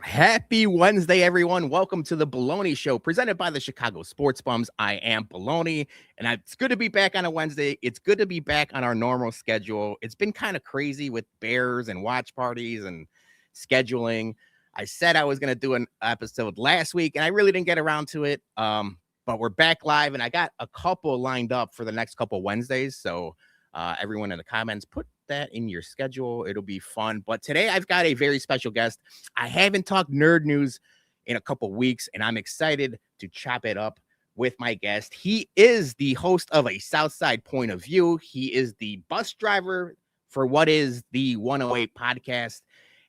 Happy Wednesday, everyone. Welcome to the Bologna Show, presented by the Chicago Sports Bums. I am Bologna, and it's good to be back on a Wednesday. It's good to be back on our normal schedule. It's been kind of crazy with Bears and watch parties and scheduling. I said I was going to do an episode last week, and I really didn't get around to it. But we're back live, and I got a couple lined up for the next couple Wednesdays. So everyone in the comments, put that in your schedule. It'll be fun. But today I've got a very special guest. I haven't talked nerd news in a couple weeks, and I'm excited to chop it up with my guest. He is the host of A Southside Point of View. He is the bus driver for what is the 108 podcast,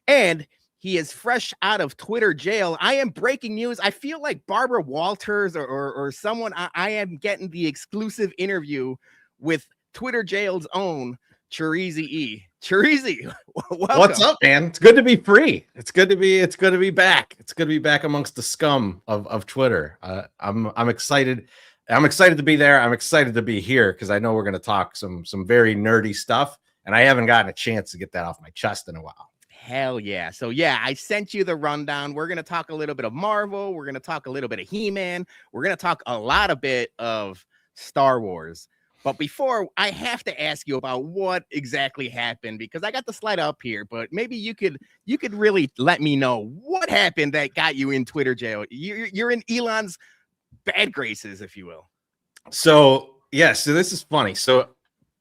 and he is fresh out of Twitter jail. I am breaking news. I feel like Barbara Walters or someone. I am getting the exclusive interview with Twitter jail's own Chorizy E. Chorizy, welcome. What's up, man? It's good to be free. It's good to be back. It's good to be back amongst the scum of Twitter. I'm excited. I'm excited to be there. I'm excited to be here because I know we're going to talk some very nerdy stuff, and I haven't gotten a chance to get that off my chest in a while. Hell yeah. So yeah, I sent you the rundown. We're going to talk a little bit of Marvel. We're going to talk a little bit of He-Man. We're going to talk a lot of bit of Star Wars. But before, I have to ask you about what exactly happened, because I got the slide up here, but maybe you could really let me know what happened that got you in Twitter jail. You're in Elon's bad graces, if you will. So this is funny. So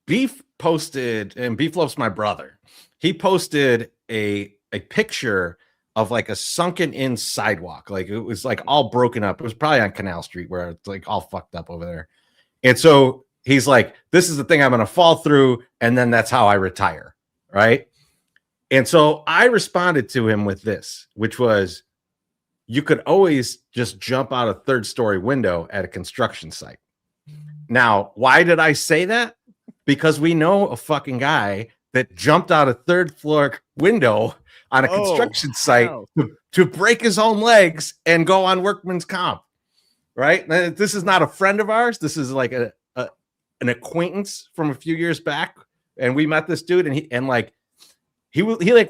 Beef posted, and Beef loves my brother. He posted a picture of like a sunken in sidewalk. Like it was like all broken up. It was probably on Canal Street where it's like all fucked up over there. And so he's like, this is the thing I'm going to fall through, and then that's how I retire, right? And so I responded to him with this, which was, you could always just jump out a third-story window at a construction site. Now, why did I say that? Because we know a fucking guy that jumped out a third-floor window on a construction site to break his own legs and go on workman's comp, right? This is not a friend of ours. This is like an acquaintance from a few years back, and we met this dude, and he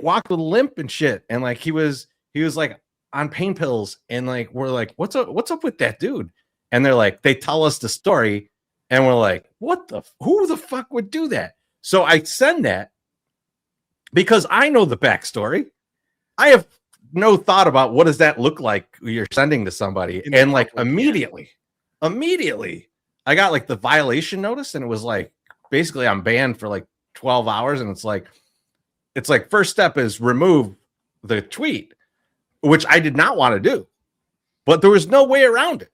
walked with a limp and shit, and like he was like on pain pills, and like we're like, what's up with that dude? And they're like, they tell us the story, and we're like, who the fuck would do that? So I send that because I know the backstory. I have no thought about what does that look like you're sending to somebody, and like immediately I got like the violation notice, and it was like, basically I'm banned for like 12 hours. And it's like, first step is remove the tweet, which I did not want to do, but there was no way around it.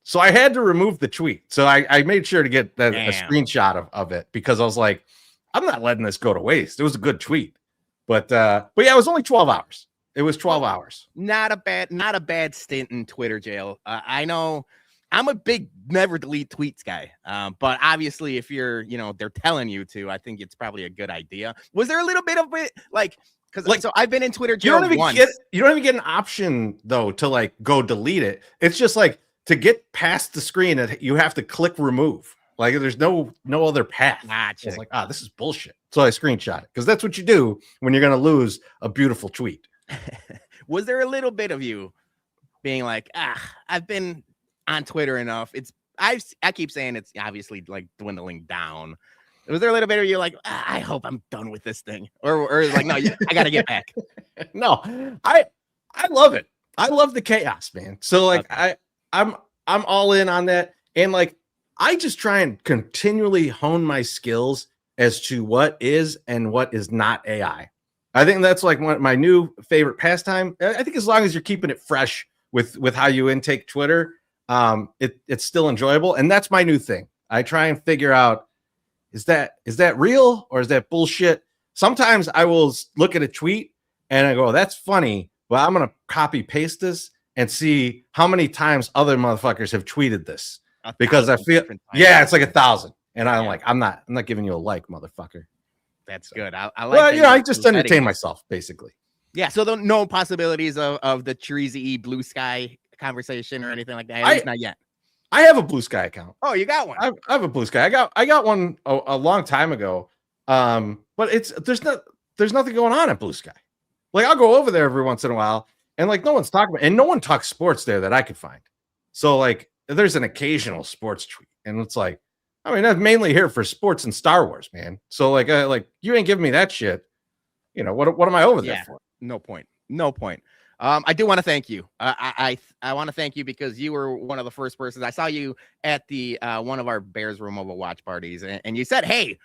So I had to remove the tweet. So I made sure to get a screenshot of it, because I was like, I'm not letting this go to waste. It was a good tweet, but yeah, it was only 12 hours. It was 12 hours. Not a bad stint in Twitter jail. I know I'm a big never delete tweets guy. But obviously if you're, they're telling you to, I think it's probably a good idea. Was there a little bit of it so I've been in Twitter jail once. You don't even get an option though to like go delete it. It's just like to get past the screen, you have to click remove. Like there's no other path. Gotcha. It's like, this is bullshit. So I screenshot it, because that's what you do when you're going to lose a beautiful tweet. Was there a little bit of you being like, I've been on Twitter enough? I keep saying it's obviously like dwindling down. Was there a little bit of you like, I hope I'm done with this thing, or like, no, I got to get back? No, I love it. I love the chaos, man. So like, okay. I'm all in on that, and like I just try and continually hone my skills as to what is and what is not AI. I think that's like my new favorite pastime. I think as long as you're keeping it fresh with how you intake Twitter, it's still enjoyable. And that's my new thing. I try and figure out, is that real or is that bullshit? Sometimes I will look at a tweet and I go, that's funny. Well, I'm going to copy paste this and see how many times other motherfuckers have tweeted this, because I feel, it's like 1,000. And I'm like, I'm not giving you a like, motherfucker. That's good. I like. Well, I just entertain myself, basically. Yeah. So no possibilities of the Chorizy E blue sky conversation or anything like that. At least not yet. I have a Blue Sky account. Oh, you got one? I have a Blue Sky. I got one a long time ago. But there's nothing going on at Blue Sky. Like, I'll go over there every once in a while, and like no one's talking about, and no one talks sports there that I could find. So like, there's an occasional sports tweet, and it's like, I mean, I'm mainly here for sports and Star Wars, man. So like you ain't giving me that shit. You know, what am I over there for? No point. I do want to thank you. I want to thank you because you were one of the first persons. I saw you at the one of our Bears Removal watch parties, and you said, "Hey,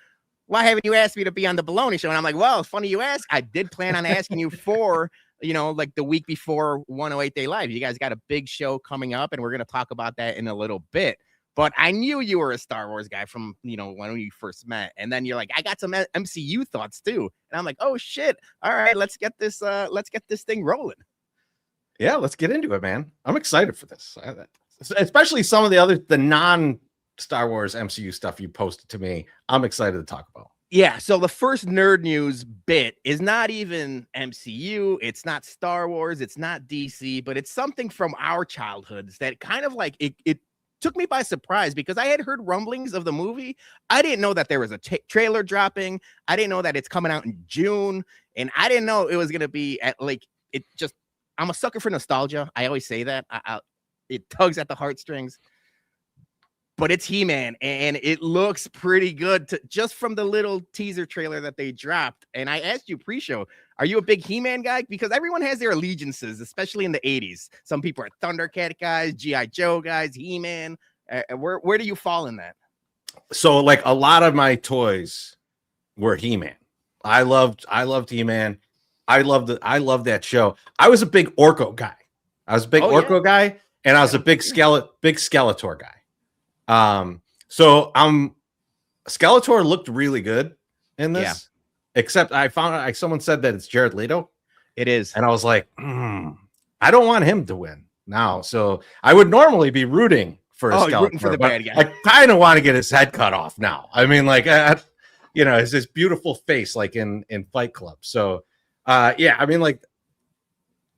why haven't you asked me to be on the Bologna show?" And I'm like, "Well, funny you ask. I did plan on asking you for, like the week before 108 Day Live. You guys got a big show coming up, and we're gonna talk about that in a little bit." But I knew you were a Star Wars guy from, when we first met. And then you're like, I got some MCU thoughts too. And I'm like, oh shit. All right, let's get this thing rolling. Yeah, let's get into it, man. I'm excited for this. Especially some of the non-Star Wars MCU stuff you posted to me. I'm excited to talk about. Yeah, so the first nerd news bit is not even MCU, it's not Star Wars, it's not DC, but it's something from our childhoods that kind of like it took me by surprise, because I had heard rumblings of the movie. I didn't know that there was a trailer dropping. I didn't know that it's coming out in June, and I didn't know it was going to be at I'm a sucker for nostalgia. I always say that. It tugs at the heartstrings. But it's He-Man, and it looks pretty good just from the little teaser trailer that they dropped. And I asked you pre-show, are you a big He-Man guy? Because everyone has their allegiances, especially in the 80s. Some people are Thundercat guys, G.I. Joe guys, He-Man. Where do you fall in that? So, like, a lot of my toys were He-Man. I loved He-Man. I loved that show. I was a big Orko guy. Guy, and I was a big Skeletor guy. So Skeletor looked really good in this, except I found out someone said that it's Jared Leto. It is. And I was like, I don't want him to win now. So I would normally be rooting for Skeletor, rooting for the bad guy. I kind of want to get his head cut off now. I mean, like, it's this beautiful face, like in Fight Club. So, I mean, like,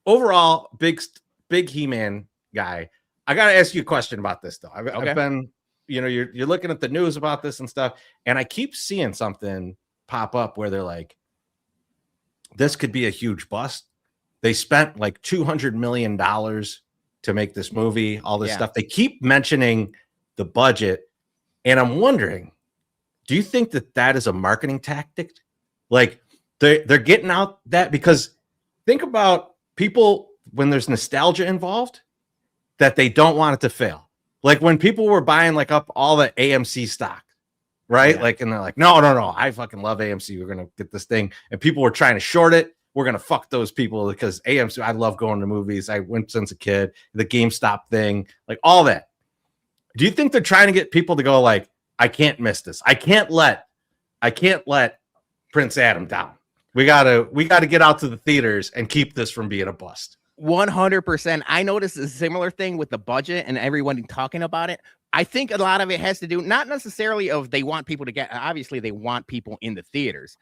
overall, big He-Man guy. I got to ask you a question about this, though. I've been, you're looking at the news about this and stuff, and I keep seeing something pop up where they're like, this could be a huge bust. They spent like $200 million to make this movie, all this stuff. They keep mentioning the budget, and I'm wondering, do you think that is a marketing tactic? Like, they're getting out that, because think about people when there's nostalgia involved, that they don't want it to fail. Like when people were buying like up all the AMC stock, right? Like, and they're like, no, I fucking love AMC. We're going to get this thing. And people were trying to short it. We're going to fuck those people because AMC, I love going to movies. I went since a kid, the GameStop thing, like all that. Do you think they're trying to get people to go like, I can't miss this. I can't let Prince Adam down. We gotta get out to the theaters and keep this from being a bust. 100%. I noticed a similar thing with the budget and everyone talking about it. I think a lot of it has to do, not necessarily of they want people to get, obviously they want people in the theaters,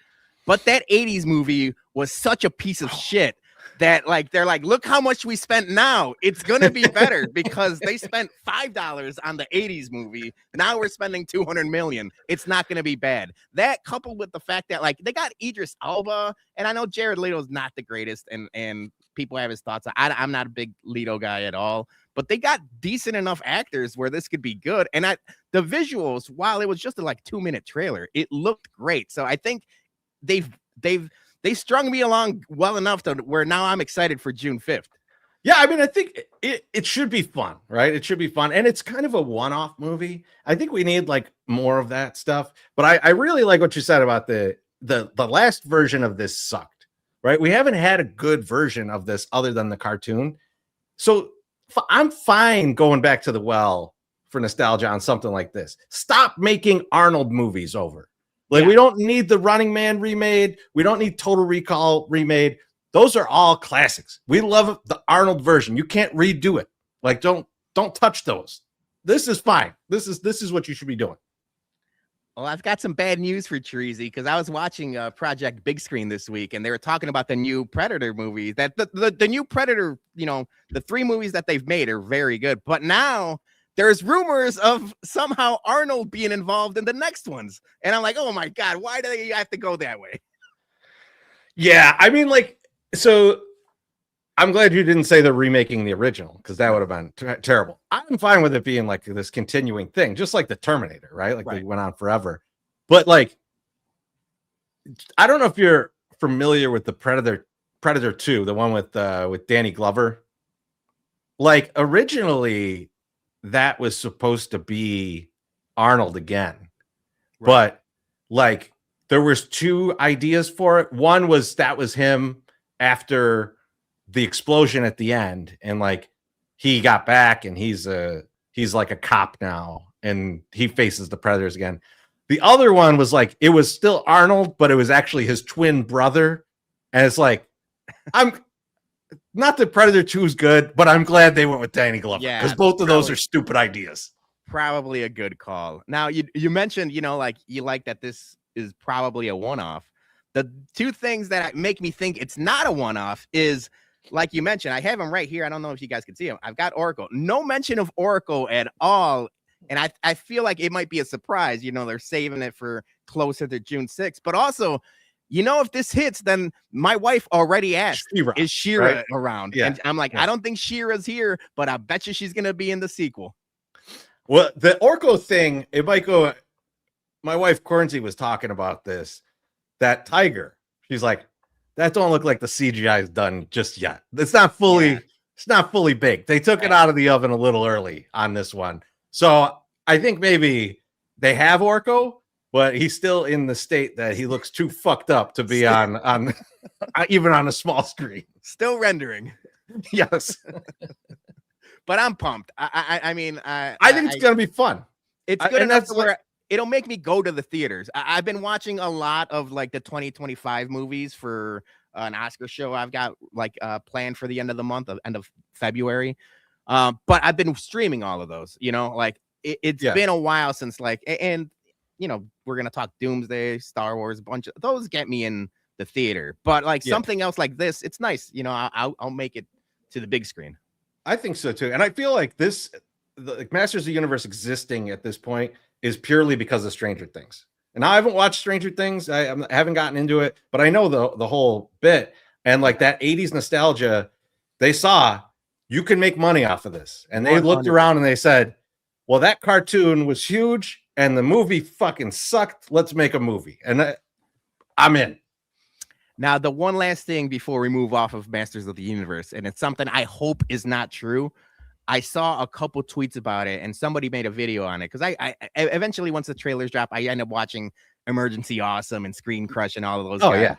but that 80s movie was such a piece of shit that like, they're like, look how much we spent now. It's going to be better because they spent $5 on the 80s movie. Now we're spending $200 million. It's not going to be bad. That coupled with the fact that like they got Idris Elba, and I know Jared Leto's not the greatest, and people have his thoughts. I'm not a big Leto guy at all, but they got decent enough actors where this could be good. And the visuals, while it was just a like 2-minute trailer, it looked great. So I think they strung me along well enough to where now I'm excited for June 5th. Yeah, I mean, I think it should be fun, right? It should be fun. And it's kind of a one-off movie. I think we need like more of that stuff. But I really like what you said about the last version of this sucked, right? We haven't had a good version of this other than the cartoon. So I'm fine going back to the well for nostalgia on something like this. Stop making Arnold movies over. Like, we don't need the Running Man remade. We don't need Total Recall remade. Those are all classics. We love the Arnold version. You can't redo it. Like, don't touch those. This is fine. This is what you should be doing. Well, I've got some bad news for Chorizy because I was watching Project Big Screen this week, and they were talking about the new Predator movie. That the new Predator, the 3 movies that they've made are very good. But now there's rumors of somehow Arnold being involved in the next ones, and I'm like, oh my god, why do they have to go that way? Yeah, I mean, like. So I'm glad you didn't say they're remaking the original, because that would have been terrible. I'm fine with it being like this continuing thing, just like the Terminator, right? Like they went on forever. But like, I don't know if you're familiar with the Predator 2, the one with Danny Glover. Like, originally that was supposed to be Arnold again. But like, there was 2 ideas for it. One was that was him after the explosion at the end, and like he got back and he's like a cop now and he faces the Predators again. The other one was like, it was still Arnold, but it was actually his twin brother. And it's like, I'm not that Predator 2 is good, but I'm glad they went with Danny Glover, because both of those are stupid ideas. Probably a good call. Now you mentioned, like you like that this is probably a one-off. The 2 things that make me think it's not a one-off is, like you mentioned, I have them right here. I don't know if you guys can see them. I've got Oracle. No mention of Oracle at all. And I feel like it might be a surprise. They're saving it for closer to June 6th. But also, if this hits, then my wife already asked, is She-Ra around? Yeah. And I'm like, I don't think She-Ra's here, but I bet you she's going to be in the sequel. Well, the Orko thing, it might go. My wife, Cornsey, was talking about this. That tiger, she's like, that don't look like the CGI is done just yet. It's not fully baked. They took it out of the oven a little early on this one. So I think maybe they have Orko, but he's still in the state that he looks too fucked up to be on even on a small screen. Still rendering. Yes. But I'm pumped. I mean, I think it's gonna be fun. It's good enough where it'll make me go to the theaters. I've been watching a lot of like the 2025 movies for an Oscar show I've got like planned for the end of the month, end of February. But I've been streaming all of those, like it's been a while since and we're going to talk Doomsday, Star Wars, a bunch of those get me in the theater, but like something else like this, it's nice. I'll make it to the big screen. I think so too. And I feel like the Masters of the Universe existing at this point is purely because of Stranger Things. And I haven't watched Stranger Things. I haven't gotten into it, but I know the whole bit. And like that 80s nostalgia, they saw you can make money off of this. And they 100%. Looked around and they said, well, that cartoon was huge and the movie fucking sucked. Let's make a movie. And I'm in. Now, the one last thing before we move off of Masters of the Universe, and it's something I hope is not true. I saw a couple tweets about it, and somebody made a video on it because I eventually, once the trailers drop, I end up watching Emergency Awesome and Screen Crush and all of those. Guys.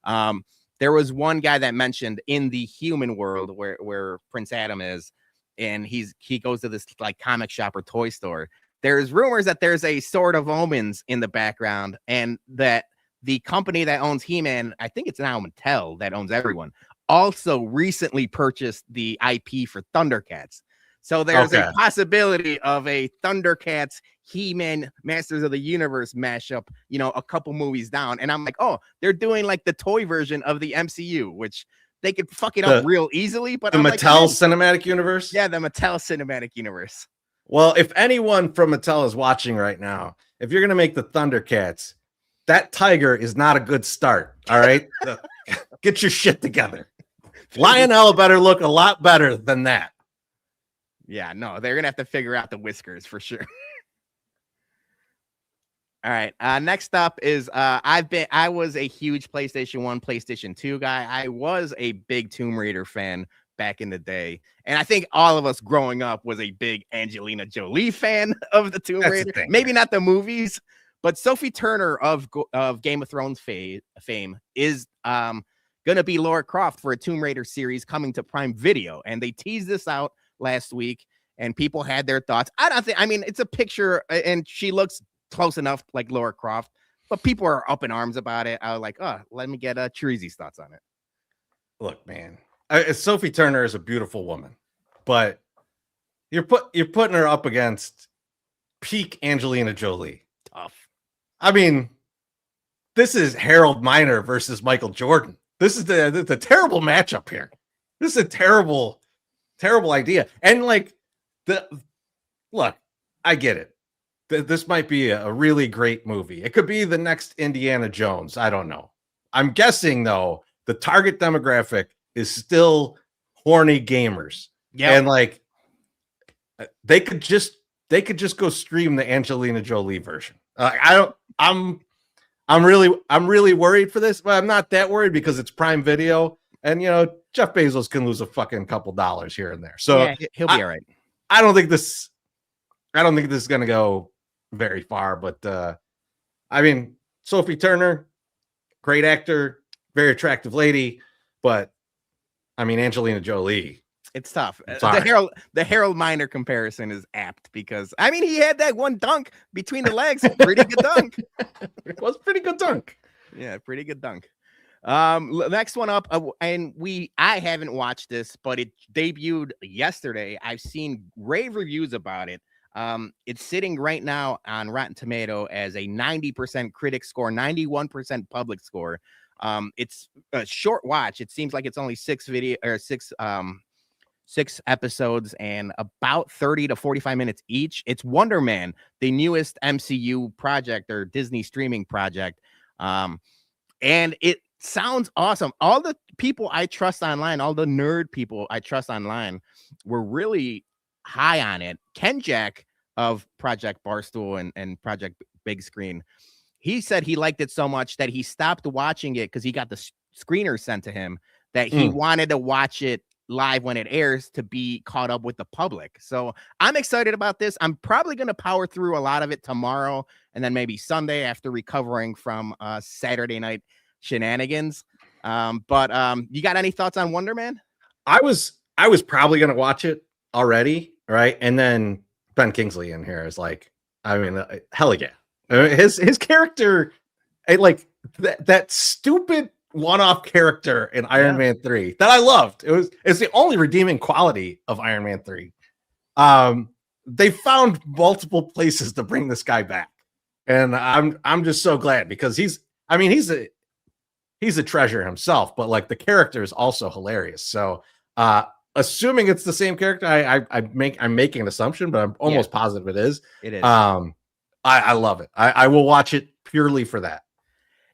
Yeah. There was one guy that mentioned in the human world where Prince Adam is, and he goes to this like comic shop or toy store. There's rumors that there's a Sword of Omens in the background, and that the company that owns He-Man, I think it's now Mattel that owns everyone, also recently purchased the IP for Thundercats. So there's a possibility of a Thundercats He-Man Masters of the Universe mashup, a couple movies down. And I'm like, oh, they're doing like the toy version of the MCU, which they could fuck it up real easily. But the Mattel Cinematic Universe? Yeah, the Mattel Cinematic Universe. Well, if anyone from Mattel is watching right now, if you're going to make the Thundercats, that tiger is not a good start. All right. Get your shit together. Lionel better look a lot better than that. Yeah, no, they're going to have to figure out the whiskers for sure. All right. Next up is I was a huge PlayStation 1, PlayStation 2 guy. I was a big Tomb Raider fan back in the day. And I think all of us growing up was a big Angelina Jolie fan of the Tomb Raider. Maybe not the movies, but Sophie Turner of Game of Thrones fame is going to be Lara Croft for a Tomb Raider series coming to Prime Video. And they teased this out last week, and people had their thoughts. I mean, it's a picture, and she looks close enough like Lara Croft, but people are up in arms about it. I was like, oh, let me get Chorizy's thoughts on it. Look, man, Sophie Turner is a beautiful woman, but you're putting her up against peak Angelina Jolie. Tough. I mean, this is Harold Miner versus Michael Jordan. This is the terrible matchup here. This is a terrible idea. And like look, I get it. This might be a really great movie. It could be the next Indiana Jones. I don't know. I'm guessing though, the target demographic is still horny gamers. Yeah. And like they could just go stream the Angelina Jolie version. I'm really worried for this, but I'm not that worried because it's Prime Video, and Jeff Bezos can lose a fucking couple dollars here and there. So yeah, he'll be all right. I don't think this is going to go very far, but I mean, Sophie Turner, great actor, very attractive lady, but I mean, Angelina Jolie. It's tough. The Harold Miner comparison is apt because I mean he had that one dunk between the legs, pretty good dunk. It was pretty good dunk. Yeah, pretty good dunk. Next one up, and I haven't watched this, but it debuted yesterday. I've seen rave reviews about it. It's sitting right now on Rotten Tomato as a 90% critic score, 91% public score. It's a short watch. It seems like it's only six episodes and about 30 to 45 minutes each. It's Wonder Man, the newest MCU project or Disney streaming project. And it sounds awesome. All the people I trust online, all the nerd people I trust online were really high on it. Ken Jack of Project Barstool and Project Big Screen, he said he liked it so much that he stopped watching it because he got the screener sent to him that he wanted to watch it live when it airs to be caught up with the public. So I'm excited about this. I'm probably going to power through a lot of it tomorrow and then maybe Sunday after recovering from Saturday night shenanigans. But you got any thoughts on Wonder Man? I was probably going to watch it already, right? And then Ben Kingsley in here is like, I mean, hell yeah. His character, like that stupid one-off character in Iron Man 3 that I loved. It's the only redeeming quality of Iron Man 3. They found multiple places to bring this guy back, and I'm just so glad because he's a treasure himself, but like the character is also hilarious. So assuming it's the same character, I'm making an assumption, but I'm almost positive it is. It is. I love it. I will watch it purely for that.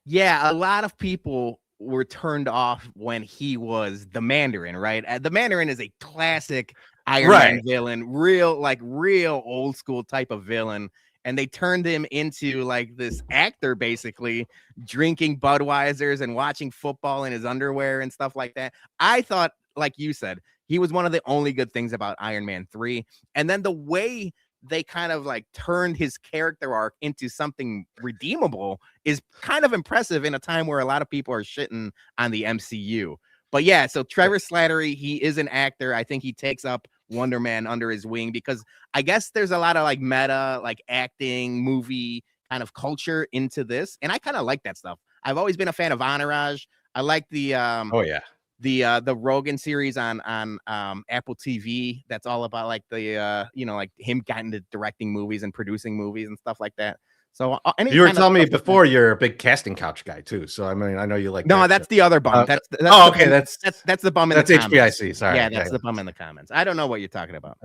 Yeah, a lot of people were turned off when he was the Mandarin, right? The Mandarin is a classic Iron Man villain, real old school type of villain. And they turned him into like this actor, basically drinking Budweisers and watching football in his underwear and stuff like that. I thought, like you said, he was one of the only good things about Iron Man 3. And then the way they kind of like turned his character arc into something redeemable is kind of impressive in a time where a lot of people are shitting on the MCU. But yeah, so Trevor Slattery, he is an actor. I think he takes up Wonder Man under his wing because I guess there's a lot of like meta, like acting, movie kind of culture into this. And I kind of like that stuff. I've always been a fan of Entourage. I like the the Rogan series on Apple TV that's all about like the like him getting to directing movies and producing movies and stuff like that. So you were telling me before you're a big casting couch guy too. So I mean, I know you like. No, that's the other bum. That's okay. That's the bum in the comments. That's HBIC. Sorry. Yeah, that's the bum in the comments. I don't know what you're talking about.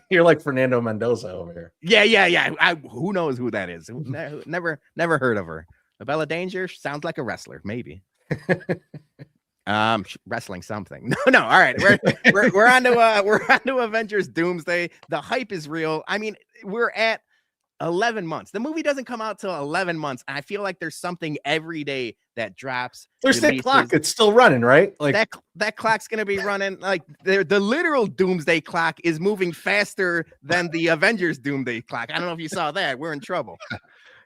You're like Fernando Mendoza over here. Yeah. Who knows who that is? Never heard of her. Bella Danger sounds like a wrestler, maybe. Wrestling something. No. All right, we're on to Avengers Doomsday. The hype is real. I mean, we're at 11 months. The movie doesn't come out till 11 months. I feel like there's something every day that drops. There's that clock. It's still running, right? Like that clock's going to be running. Like the literal doomsday clock is moving faster than the Avengers doomsday clock. I don't know if you saw that. We're in trouble.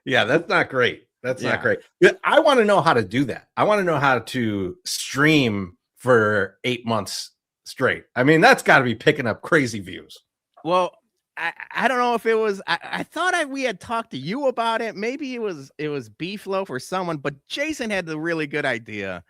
Yeah, that's not great. That's not great. I want to know how to do that. I want to know how to stream for 8 months straight. I mean, that's got to be picking up crazy views. Well, I don't know if it was. I thought we had talked to you about it. Maybe it was Beef Loaf or someone, but Jason had the really good idea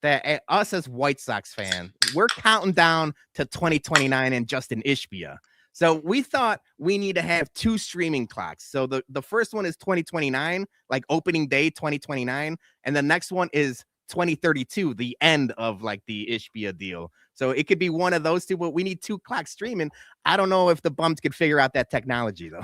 that us as White Sox fan, we're counting down to 2029 and Justin Ishbia. So we thought we need to have 2 streaming clocks. So the first one is 2029, like opening day 2029, and the next one is 2032, the end of like the Ishbia deal. So it could be one of those two, but we need 2 clocks streaming. I don't know if the bums could figure out that technology though.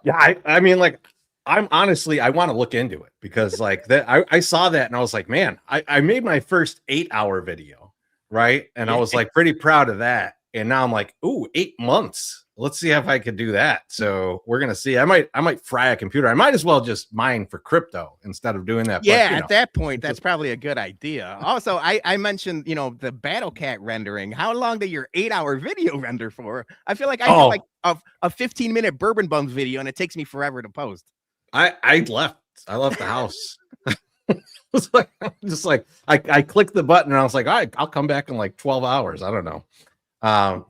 Yeah, I mean, like, I want to look into it because like that I saw that and I was like, man, I made my first 8-hour video, right? And I was like pretty proud of that. And now I'm like, ooh, 8 months. Let's see if I could do that. So we're gonna see. I might fry a computer. I might as well just mine for crypto instead of doing that. Yeah, but, at that point, that's probably a good idea. Also, I mentioned, the Battle Cat rendering. How long did your 8-hour video render for? I feel like I did like a 15-minute Bourbon Bums video, and it takes me forever to post. I left the house. It's like I clicked the button and I was like, all right, I'll come back in like 12 hours. I don't know.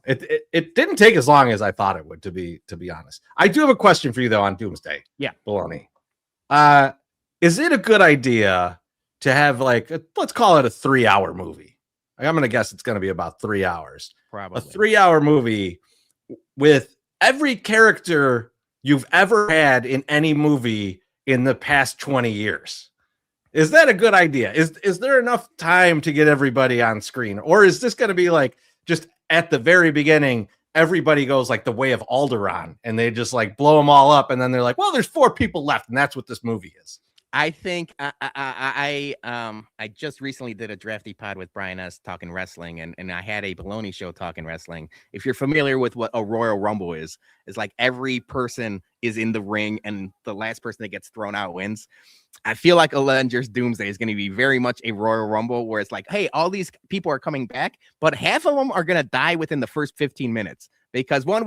It didn't take as long as I thought it would, to be honest. I do have a question for you though on Doomsday. Yeah. Filoni. Is it a good idea to have like let's call it a 3-hour movie? I'm gonna guess it's gonna be about 3 hours. Probably. A 3-hour movie with every character you've ever had in any movie in the past 20 years. Is that a good idea? Is there enough time to get everybody on screen? Or is this going to be like just at the very beginning, everybody goes like the way of Alderaan and they just like blow them all up. And then they're like, well, there's 4 people left. And that's what this movie is. I think I just recently did a drafty pod with Brian S. talking wrestling, and I had a Bologna show talking wrestling. If you're familiar with what a Royal Rumble is like every person is in the ring and the last person that gets thrown out wins. I feel like Avengers Doomsday is going to be very much a Royal Rumble where it's like, hey, all these people are coming back, but half of them are going to die within the first 15 minutes. Because 1,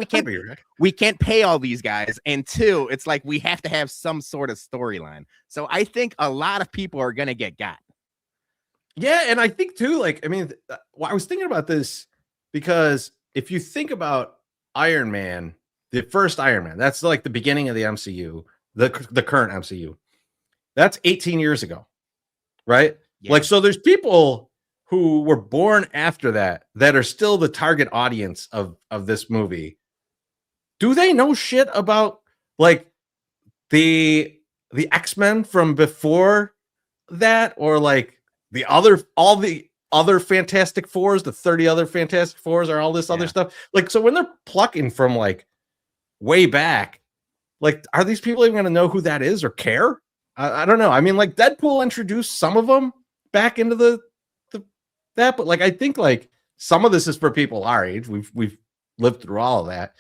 we can't pay all these guys, and 2, it's like we have to have some sort of storyline. So I think a lot of people are gonna get got. Yeah, and I think too, like, I mean, I was thinking about this because if you think about Iron Man, the first Iron Man, that's like the beginning of the MCU, the current MCU. That's 18 years ago, right? Yeah. Like, so there's people who were born after that are still the target audience of this movie. Do they know shit about like the X-Men from before that, or like all the other Fantastic Fours, the 30 other Fantastic Fours, or all this other stuff? Like, so when they're plucking from like way back, like, are these people even going to know who that is or care? I don't know. I mean, like, Deadpool introduced some of them back into that, but like I think like some of this is for people our age. We've lived through all of that,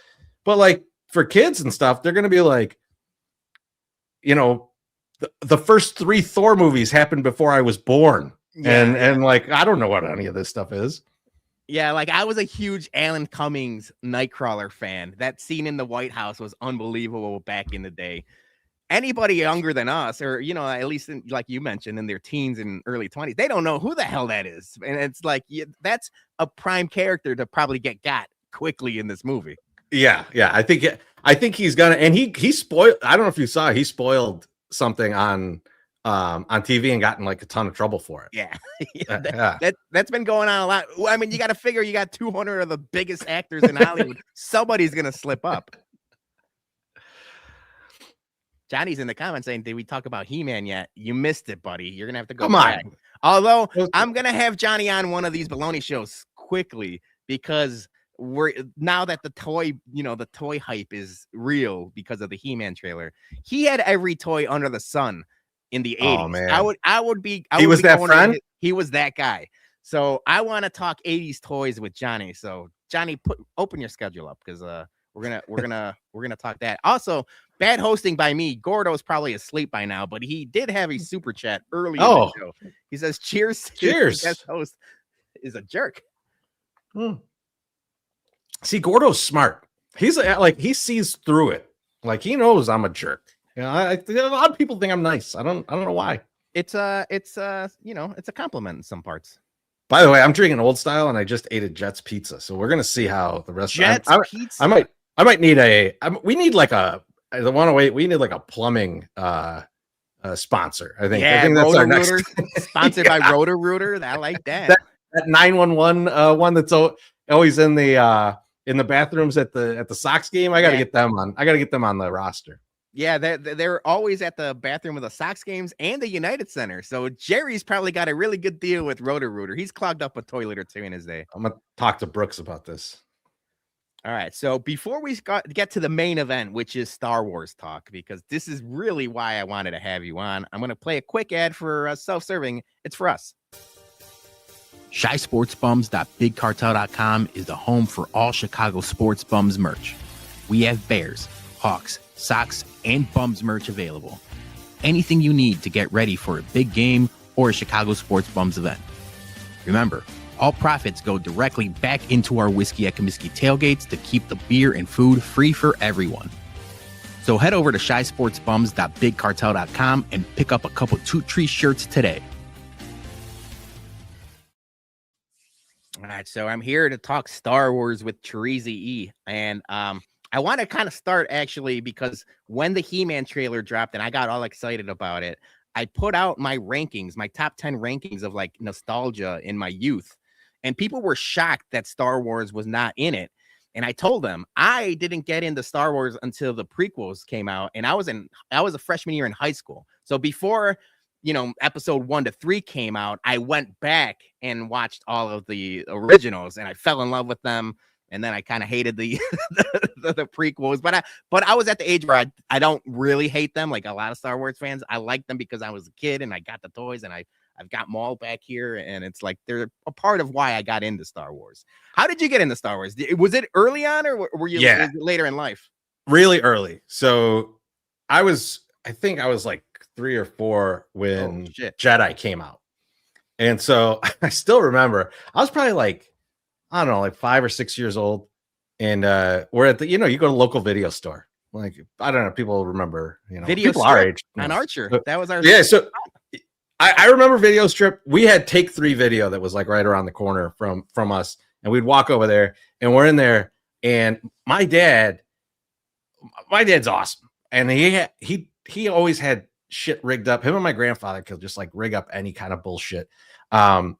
but like for kids and stuff, they're gonna be like, the first 3 Thor movies happened before I was born, and like I don't know what any of this stuff is. Yeah, like I was a huge Alan Cummings Nightcrawler fan. That scene in the White House was unbelievable back in the day. Anybody younger than us, or at least like you mentioned, in their teens and early 20s, they don't know who the hell that is, and it's like that's a prime character to probably get got quickly in this movie. Yeah, I think he's gonna, and he spoiled. I don't know if you saw, he spoiled something on TV and gotten like a ton of trouble for it. Yeah, that's been going on a lot. I mean, you got to figure you got 200 of the biggest actors in Hollywood. Somebody's gonna slip up. Johnny's in the comments saying, did we talk about He-Man yet? You missed it, buddy. You're going to have to go back. Although I'm going to have Johnny on one of these Bologna shows quickly, because now that the toy hype is real because of the He-Man trailer. He had every toy under the sun in the 80s. Oh, man. He was that friend? He was that guy. So I want to talk 80s toys with Johnny. So Johnny, open your schedule up, because we're gonna talk that. Also, bad hosting by me. Gordo's probably asleep by now, but he did have a super chat early in Oh. the show. He says, cheers. Cheers. The guest host is a jerk. See, Gordo's smart. He's like, he sees through it. Like, he knows I'm a jerk. You know, a lot of people think I'm nice. I don't know why. It's a compliment in some parts. By the way, I'm drinking old style, and I just ate a Jets pizza. So we're gonna see how the rest. Jets pizza. I might need we need like a the 108. We need like a plumbing sponsor. I think that's our next. Sponsored by Roto-Rooter. I like that. That 911 one that's always in the bathrooms at the Sox game. I got to get them on. I got to get them on the roster. Yeah, they're always at the bathroom of the Sox games and the United Center. So Jerry's probably got a really good deal with Roto-Rooter. He's clogged up a toilet or two in his day. I'm gonna talk to Brooks about this. All right. So before we get to the main event, which is Star Wars talk, because this is really why I wanted to have you on, I'm going to play a quick ad for self-serving. It's for us. ShySportsBums.BigCartel.com is the home for all Chicago Sports Bums merch. We have Bears, Hawks, Sox, and Bums merch available. Anything you need to get ready for a big game or a Chicago Sports Bums event. Remember, all profits go directly back into our Whiskey at Comiskey tailgates to keep the beer and food free for everyone. So head over to ShySportsBums.BigCartel.com and pick up a couple Toot Tree shirts today. All right, so I'm here to talk Star Wars with Chorizy E, and I want to kind of start actually because when the He-Man trailer dropped and I got all excited about it, I put out my rankings, my top 10 rankings of like nostalgia in my youth, and people were shocked that Star Wars was not in it. And I told them I didn't get into Star Wars until the prequels came out, and I was a freshman year in high school. So before episode 1 to 3 came out, I went back and watched all of the originals, and I fell in love with them. And then I kind of hated the prequels, but I was at the age where I don't really hate them like a lot of Star Wars fans. I like them because I was a kid and I got the toys, and I've got Maul back here, and it's like they're a part of why I got into Star Wars. How did you get into Star Wars? Was it early on, or were you later in life? Really early. So I think I was like 3 or 4 when Jedi came out. And so I still remember I was probably like, I don't know, like 5 or 6 years old. And we're at the, you go to local video store. Like, I don't know, people remember, Video people our age. On Archer. That was our. Yeah. So I remember Video Strip. We had Take 3 Video that was like right around the corner from us. And we'd walk over there, and we're in there. And my dad's awesome. And he always had shit rigged up. Him and my grandfather could just like rig up any kind of bullshit. And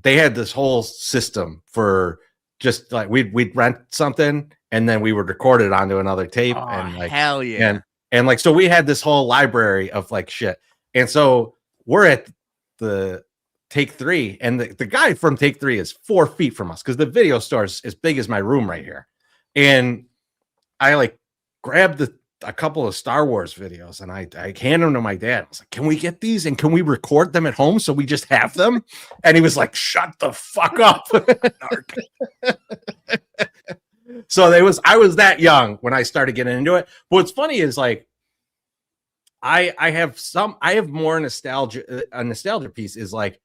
they had this whole system for just like we'd rent something and then we would record it onto another tape. Oh, and like, hell yeah. And like, so we had this whole library of like shit. And so we're at the Take 3, and the guy from Take 3 is 4 feet from us because the video store is as big as my room right here. And I like grabbed a couple of Star Wars videos, and I handed them to my dad. I was like, can we get these and can we record them at home so we just have them? And he was like, shut the fuck up. So I was that young when I started getting into it. But what's funny is like I have more nostalgia. A nostalgia piece is like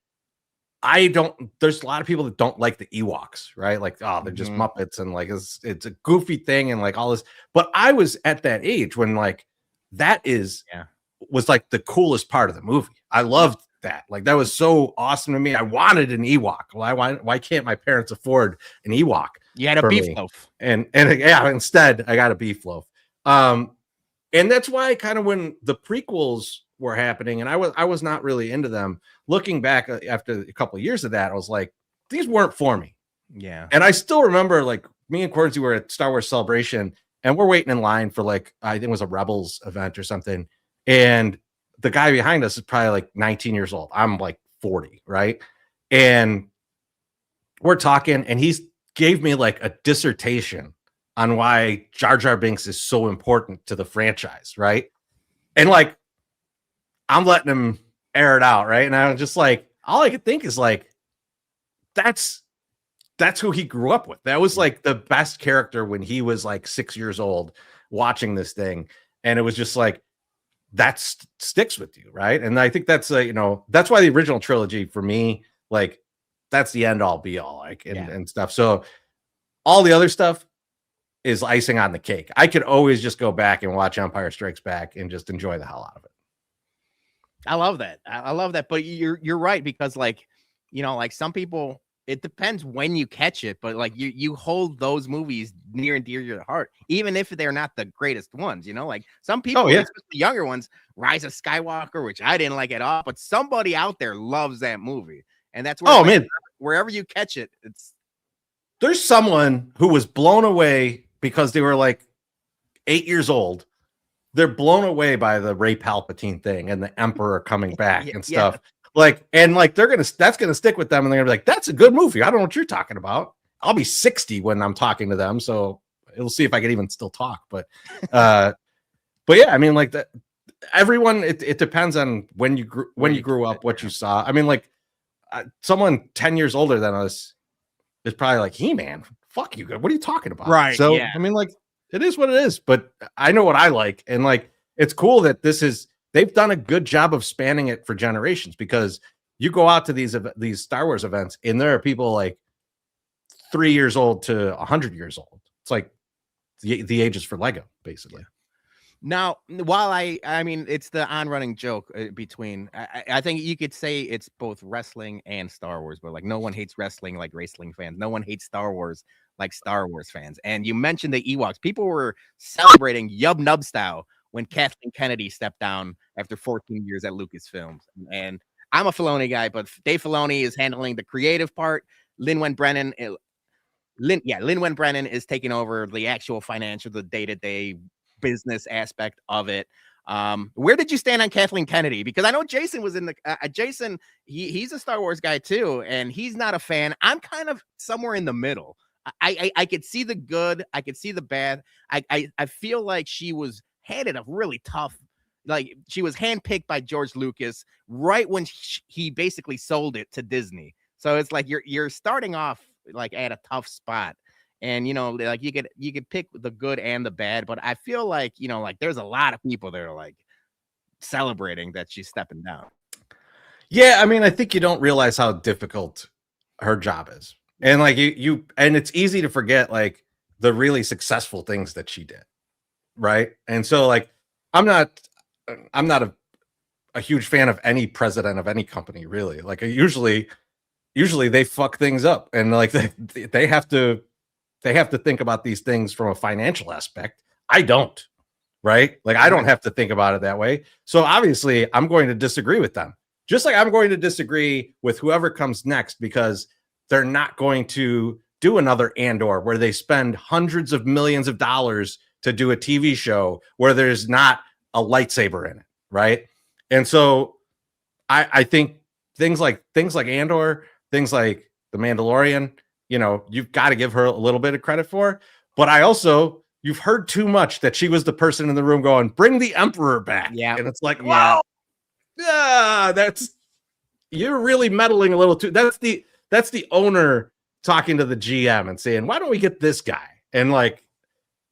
there's a lot of people that don't like the Ewoks, right? Like, oh, they're just Muppets, and like it's a goofy thing and like all this. But I was at that age when like was like the coolest part of the movie. I loved that. Like that was so awesome to me. I wanted an Ewok. Why can't my parents afford an Ewok? You had a beef loaf. And yeah, instead I got a beef loaf. And that's why kind of when the prequels were happening and I was not really into them. Looking back after a couple of years of that, I was like, these weren't for me. Yeah. And I still remember like me and Chorizy were at Star Wars Celebration and we're waiting in line for like, I think it was a Rebels event or something. And the guy behind us is probably like 19 years old. I'm like 40. Right. And we're talking and he's gave me like a dissertation on why Jar Jar Binks is so important to the franchise. Right. And like, I'm letting him air it out. Right. And I was just like, all I could think is like, that's who he grew up with. That was like the best character when he was like 6 years old watching this thing. and it was just like that sticks with you, right? And I think that's that's why the original trilogy for me, like that's the end all be all, like and stuff. So all the other stuff is icing on the cake. I could always just go back and watch Empire Strikes Back and just enjoy the hell out of it. I love that. I love that. But you're right, because like, like some people, it depends when you catch it, but like you hold those movies near and dear to your heart, even if they're not the greatest ones, like some people, especially younger ones, Rise of Skywalker, which I didn't like at all, but somebody out there loves that movie. And that's where man, wherever you catch it, there's someone who was blown away because they were like 8 years old. They're blown away by the Ray Palpatine thing and the Emperor coming back and stuff. Like, and like that's gonna stick with them, and they're gonna be like, that's a good movie. I don't know what you're talking about. I'll be 60 when I'm talking to them, so we'll see if I can even still talk. But yeah, I mean, like that. Everyone, it depends on when you grew up, what you saw. I mean, like someone 10 years older than us is probably like, He-Man, fuck you, what are you talking about? Right. So I mean, like, it is what it is, but I know what I like, and like it's cool that they've done a good job of spanning it for generations, because you go out to these Star Wars events and there are people like 3 years old to 100 years old. It's like the ages for Lego, basically. Now, while I mean, it's the on-running joke between, I think you could say it's both wrestling and Star Wars, but like no one hates wrestling like wrestling fans. No one hates Star Wars like Star Wars fans. And you mentioned the Ewoks. People were celebrating Yub Nub style when Kathleen Kennedy stepped down after 14 years at Lucasfilms. And I'm a Filoni guy, but Dave Filoni is handling the creative part. Lin-Wen Brennan is taking over the actual financial, the day-to-day business aspect of it. Where did you stand on Kathleen Kennedy? Because I know Jason was in the Jason. He's a Star Wars guy too, and he's not a fan. I'm kind of somewhere in the middle. I could see the good, I could see the bad. I feel like she was handed a really tough, like she was handpicked by George Lucas right when he basically sold it to Disney. So it's like you're starting off like at a tough spot. And like you could pick the good and the bad, but I feel like like there's a lot of people that are like celebrating that she's stepping down. Yeah, I mean, I think you don't realize how difficult her job is, and like and it's easy to forget like the really successful things that she did, right? And so like I'm not a huge fan of any president of any company, really. Like usually they fuck things up, and like they have to think about these things from a financial aspect. I don't, right? Like I don't have to think about it that way. So obviously I'm going to disagree with them. Just like I'm going to disagree with whoever comes next, because they're not going to do another Andor where they spend hundreds of millions of dollars to do a TV show where there's not a lightsaber in it, right? And so I think things like Andor, things like The Mandalorian, you've got to give her a little bit of credit for. But you've heard too much that she was the person in the room going, bring the Emperor back. Yeah. And it's like, wow, you're really meddling a little too. That's the owner talking to the GM and saying, why don't we get this guy? And like,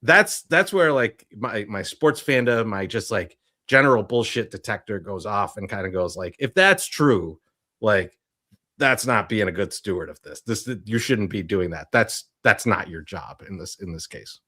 that's where like my sports fandom, my just like general bullshit detector goes off and kind of goes like, if that's true, like, that's not being a good steward of this. You shouldn't be doing that. That's not your job in this case.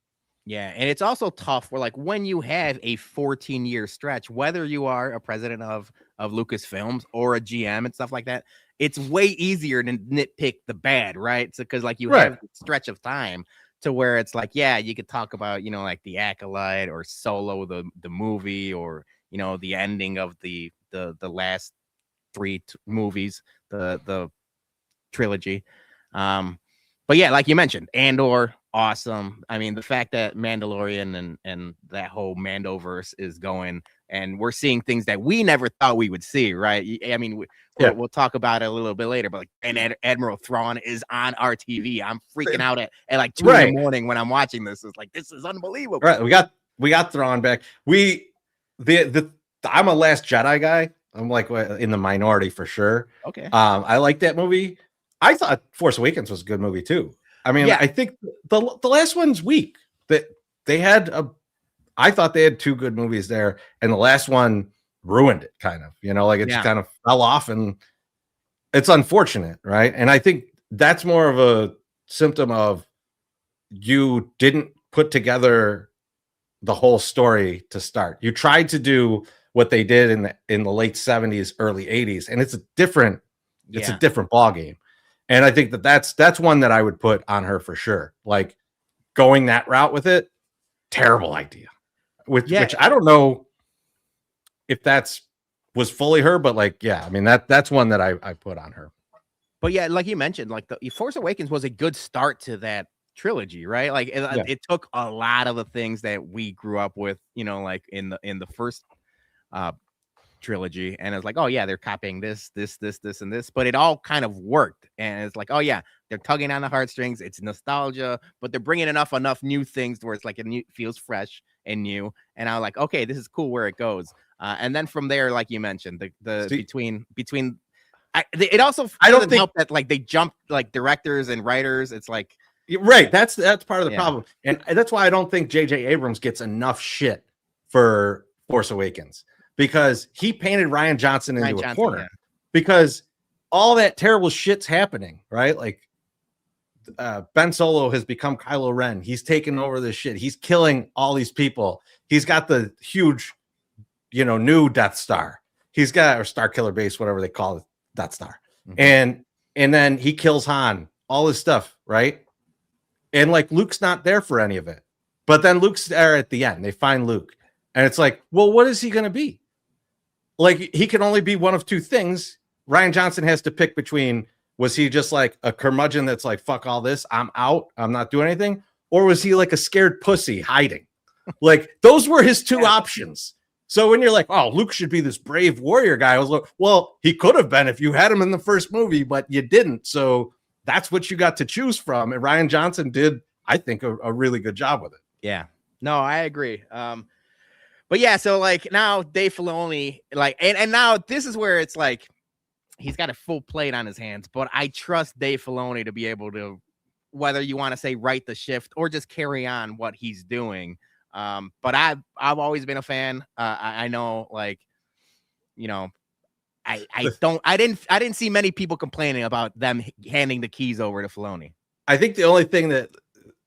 Yeah, and it's also tough where like when you have a 14-year stretch, whether you are a president of Lucasfilms or a GM and stuff like that, it's way easier to nitpick the bad, right? So because like you have a stretch of time to where it's like, yeah, you could talk about like the Acolyte or Solo, the movie, or the ending of the last three movies, the trilogy. But yeah, like you mentioned, Andor, awesome. I mean, the fact that Mandalorian and that whole Mandoverse is going, and we're seeing things that we never thought we would see, right? I mean, we'll talk about it a little bit later, but like, and Admiral Thrawn is on our TV. I'm freaking out at like 2 in the morning when I'm watching this. It's like, this is unbelievable. Right, we got Thrawn back. I'm a Last Jedi guy. I'm like in the minority for sure. Okay. I like that movie. I thought Force Awakens was a good movie too. I mean, I think the last one's weak. That they had I thought they had 2 good movies there, and the last one ruined it, kind of. Like it just kind of fell off, and it's unfortunate, right? And I think that's more of a symptom of you didn't put together the whole story to start. You tried to do what they did in the late 70s, early 80s, and it's a different ball game. And I think that's one that I would put on her for sure. Like going that route with it, terrible idea. Which I don't know if was fully her, but like, I mean, that's one that I put on her. But yeah, like you mentioned, like the Force Awakens was a good start to that trilogy, right? Like it took a lot of the things that we grew up with, like in the first trilogy, and it's like, oh yeah, they're copying this, and this, but it all kind of worked, and it's like, oh yeah, they're tugging on the heartstrings. It's nostalgia, but they're bringing enough new things where it's like it feels fresh and new, and I'm like, okay, this is cool where it goes. And then from there, like you mentioned, the between it also I don't think help that like they jumped like directors and writers. It's like right, that's part of the problem, and that's why I don't think J.J. Abrams gets enough shit for Force Awakens, because he painted Rian Johnson into a corner because all that terrible shit's happening, right? Like Ben Solo has become Kylo Ren. He's taken over this shit. He's killing all these people. He's got the huge, new Death Star. He's got, or Star Killer Base, whatever they call it, Death Star. Mm-hmm. And then he kills Han, all this stuff, right? And like Luke's not there for any of it. But then Luke's there at the end. They find Luke. And it's like, well, what is he going to be? Like, he can only be one of 2 things. Rian Johnson has to pick between, was he just like a curmudgeon that's like, fuck all this, I'm out, I'm not doing anything? Or was he like a scared pussy hiding? Like, those were his 2 options. So when you're like, oh, Luke should be this brave warrior guy, I was like, well, he could have been if you had him in the first movie, but you didn't. So that's what you got to choose from. And Rian Johnson did, I think, a really good job with it. Yeah. No, I agree. But yeah, so like now Dave Filoni, like, and now this is where it's like he's got a full plate on his hands, but I trust Dave Filoni to be able to, whether you want to say right the shift or just carry on what he's doing. But I've always been a fan. I know, like, I didn't see many people complaining about them handing the keys over to Filoni. I think the only thing that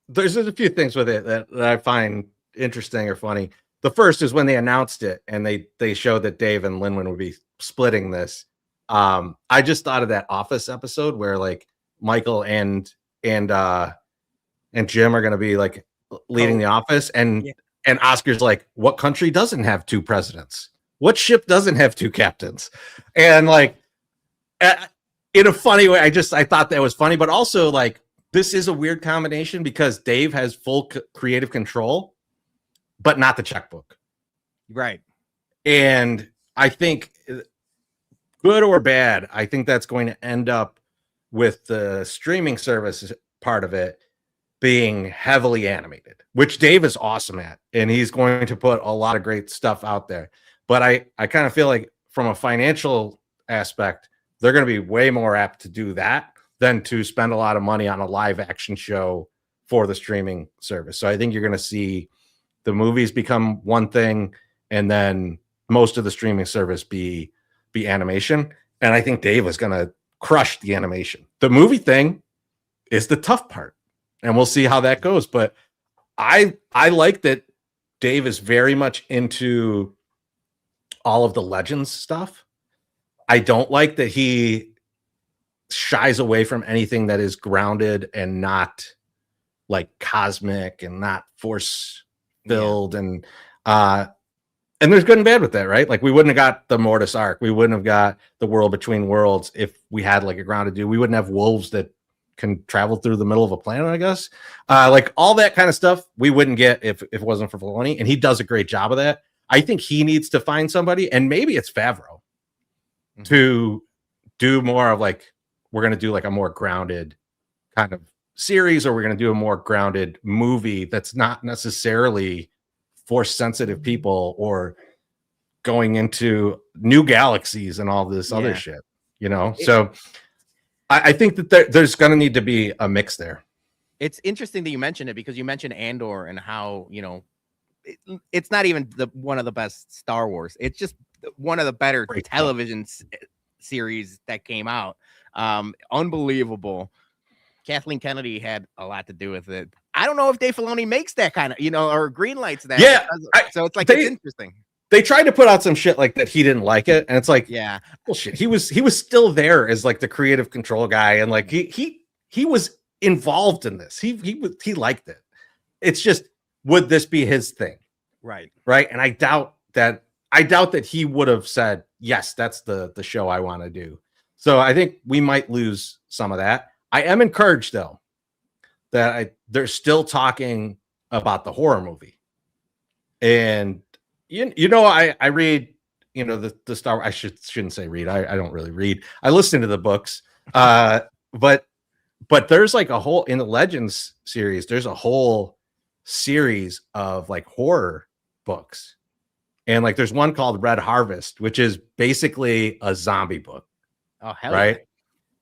there's a few things with it that I find interesting or funny. The first is when they announced it and they showed that Dave and Lin-Wen would be splitting this. I just thought of that Office episode where like Michael and Jim are going to be like leading the office, and Oscar's like, what country doesn't have 2 presidents? What ship doesn't have 2 captains? And like, in a funny way, I thought that was funny, but also like, this is a weird combination because Dave has full creative control, but not the checkbook. Right. And I think, good or bad, I think that's going to end up with the streaming service part of it being heavily animated, which Dave is awesome at. And he's going to put a lot of great stuff out there. But I kind of feel like from a financial aspect, they're going to be way more apt to do that than to spend a lot of money on a live action show for the streaming service. So I think you're going to see the movies become one thing, and then most of the streaming service be animation. And I think Dave is going to crush the animation. The movie thing is the tough part, and we'll see how that goes. But I like that Dave is very much into all of the Legends stuff. I don't like that he shies away from anything that is grounded and not like cosmic and not force filled. And there's good and bad with that, right? Like, we wouldn't have got the Mortis arc. We wouldn't have got the World Between Worlds if we had like a grounded dude. We wouldn't have wolves that can travel through the middle of a planet, I guess. Like all that kind of stuff we wouldn't get if it wasn't for Filoni, and he does a great job of that. I think he needs to find somebody, and maybe it's Favreau, to do more of like, we're going to do like a more grounded kind of series, or we're going to do a more grounded movie that's not necessarily force sensitive people or going into new galaxies and all this other shit, So I think that there's going to need to be a mix there. It's interesting that you mentioned it, because you mentioned Andor and how, it's not even one of the best Star Wars. It's just one of the better television series that came out. Unbelievable. Kathleen Kennedy had a lot to do with it. I don't know if Dave Filoni makes that kind of, or green lights that. Yeah. So it's like, it's interesting. They tried to put out some shit like that. He didn't like it. And it's like, yeah, bullshit. He was still there as like the creative control guy. And like, he was involved in this. He liked it. It's just, would this be his thing? Right. And I doubt that he would have said, yes, that's the show I want to do. So I think we might lose some of that. I am encouraged though, that they're still talking about the horror movie. And I read, the Star Wars, I shouldn't say read. I don't really read. I listen to the books. But there's like a whole, in the Legends series, there's a whole series of like horror books. And like there's one called Red Harvest, which is basically a zombie book. Oh, hell right. Yeah.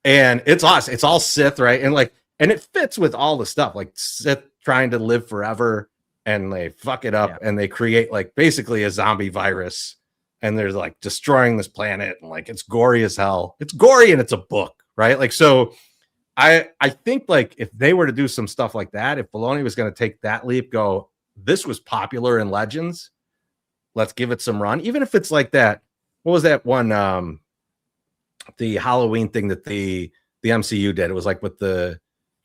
And it's awesome. It's all Sith, right? And like, and it fits with all the stuff, like Sith trying to live forever, and they fuck it up, and they create like basically a zombie virus, and there's like destroying this planet, and like it's gory as hell. It's gory and it's a book, right? Like, so I think like if they were to do some stuff like that, if Filoni was going to take that leap, go, this was popular in Legends, let's give it some run, even if it's like that. What was that one? The Halloween thing that the MCU did. It was like with the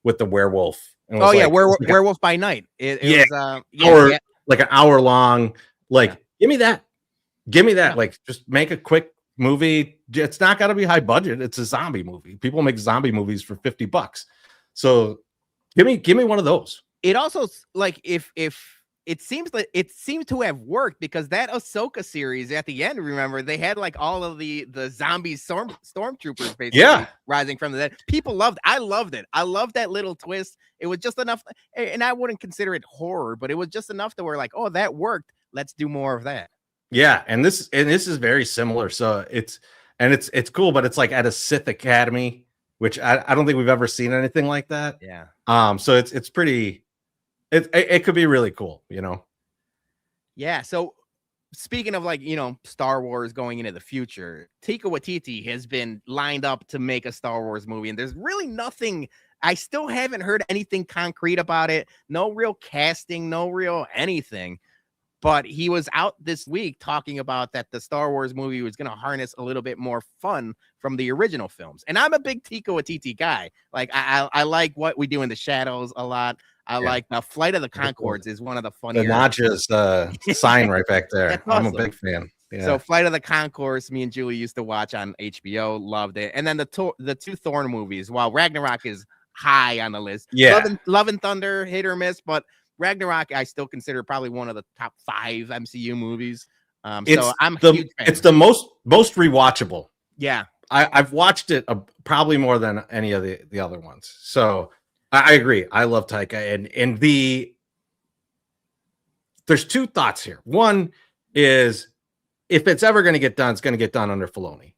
werewolf. Oh yeah, like Werewolf by Night. It was like an hour long. Like, give me that. Yeah. Like, just make a quick movie. It's not got to be high budget. It's a zombie movie. People make zombie movies for $50. So give me one of those. It also, like, if it seems to have worked, because that Ahsoka series at the end, remember, they had like all of the zombie stormtroopers basically rising from the dead. People loved it. I loved it. I loved that little twist. It was just enough, and I wouldn't consider it horror, but it was just enough that we're like, oh, that worked. Let's do more of that. Yeah, and this is very similar. So it's cool, but it's like at a Sith Academy, which I don't think we've ever seen anything like that. Yeah. So it's pretty. It could be really cool, Yeah. So speaking of like, Star Wars going into the future, Taika Waititi has been lined up to make a Star Wars movie, and there's really nothing. I still haven't heard anything concrete about it. No real casting, no real anything. But he was out this week talking about that the Star Wars movie was going to harness a little bit more fun from the original films. And I'm a big Taika Waititi guy. Like, I like What We Do in the Shadows a lot. I like Flight of the Conchords is one of the funnier. The Nadja's sign right back there. Awesome. I'm a big fan. Yeah. So Flight of the Conchords, me and Julie used to watch on HBO. Loved it. And then the two Thor movies, while Ragnarok is high on the list. Yeah. Love and Thunder, hit or miss, but Ragnarok I still consider probably one of the top 5 MCU movies. So I'm a huge fan. It's the most rewatchable. Yeah. I've watched it probably more than any of the other ones. So I agree. I love Taika, and there's two thoughts here. One is, if it's ever going to get done, it's going to get done under Filoni,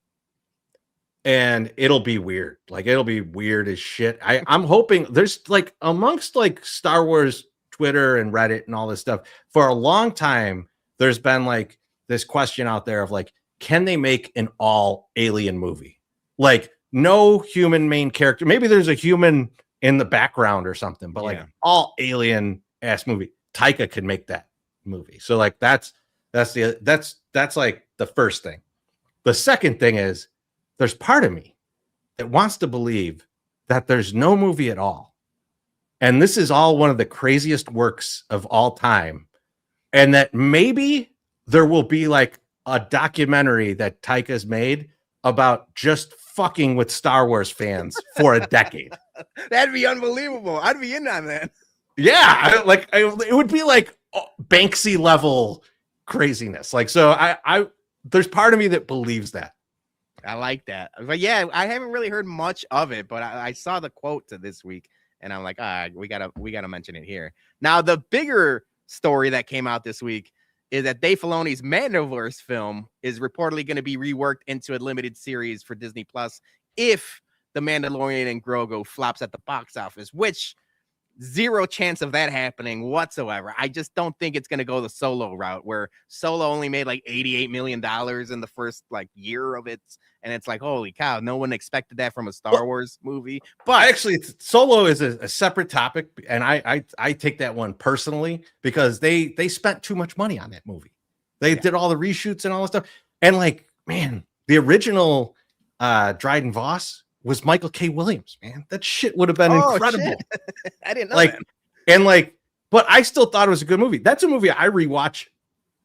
and it'll be weird. Like, it'll be weird as shit. I'm hoping there's like, amongst like Star Wars Twitter and Reddit and all this stuff, for a long time, there's been like this question out there of like, can they make an all alien movie? Like, no human main character. Maybe there's a human in the background or something, but like all alien ass movie. Taika could make that movie. So like that's like the first thing. The second thing is, there's part of me that wants to believe that there's no movie at all, and this is all one of the craziest works of all time, and that maybe there will be like a documentary that Taika's made about just fucking with Star Wars fans for a decade. That'd be unbelievable. I'd be in on that. Yeah, it would be like Banksy level craziness. Like, so I there's part of me that believes that. I like that. But yeah, I haven't really heard much of it, but I saw the quote to this week, and I'm like, we gotta mention it here. Now, the bigger story that came out this week is that Dave Filoni's Mandoverse film is reportedly going to be reworked into a limited series for Disney Plus if The Mandalorian and Grogu flops at the box office, which zero chance of that happening whatsoever. I just don't think it's going to go the Solo route, where Solo only made like $88 million in the first like year of it. And it's like, holy cow, no one expected that from a Star Wars movie. But actually, Solo is a separate topic, and I take that one personally because they spent too much money on that movie. They did all the reshoots and all that stuff. And like, man, the original Dryden Voss was Michael K. Williams, man. That shit would have been incredible. I didn't know like, that. And like, but I still thought it was a good movie. That's a movie I rewatch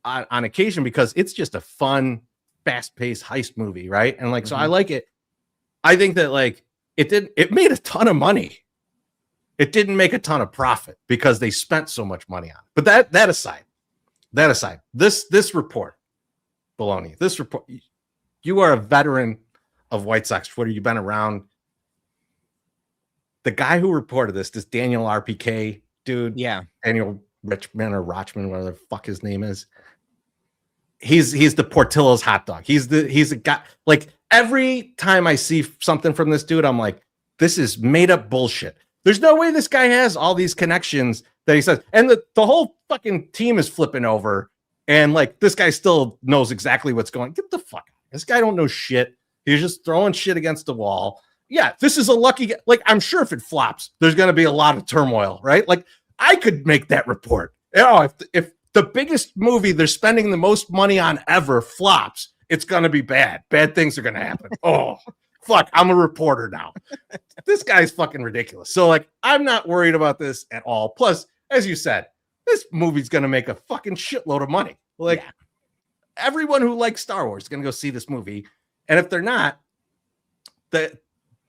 on occasion because it's just a fun, fast-paced heist movie, right? And like, so I like it. I think that like it made a ton of money. It didn't make a ton of profit because they spent so much money on it. But that aside, this report, Filoni, this report, you are a veteran of White Sox Twitter. You've been around. The guy who reported this Daniel RPK dude, Daniel Richmond or Rochman, whatever the fuck his name is. He's the Portillo's hot dog. He's a guy. Like every time I see something from this dude, I'm like, this is made up bullshit. There's no way this guy has all these connections that he says, and the whole fucking team is flipping over, and like this guy still knows exactly what's going. Get the fuck out. This guy don't know shit. He's just throwing shit against the wall. Yeah, this is a lucky. Like I'm sure if it flops, there's going to be a lot of turmoil, right? Like I could make that report. You know, if the biggest movie they're spending the most money on ever flops, it's going to be bad. Bad things are going to happen. Oh, fuck. I'm a reporter now. This guy's fucking ridiculous. So, like, I'm not worried about this at all. Plus, as you said, this movie's going to make a fucking shitload of money. Like, everyone who likes Star Wars is going to go see this movie. And if they're not, they're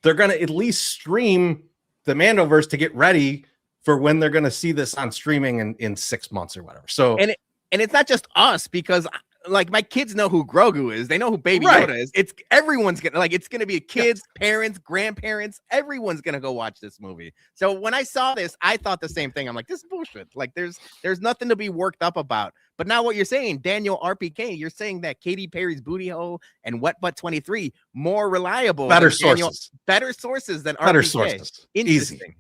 going to at least stream the Mandoverse to get ready for when they're going to see this on streaming in 6 months or whatever. So, and it's not just us, because like my kids know who Grogu is. They know who Baby Yoda is. It's everyone's gonna it's gonna be kids, parents, grandparents. Everyone's gonna go watch this movie. So when I saw this, I thought the same thing. I'm like, this is bullshit. Like there's nothing to be worked up about. But now what you're saying, Daniel RPK, you're saying that Katy Perry's Booty Hole and Wet Butt 23 more reliable, better sources than better RPK. Sources. Interesting.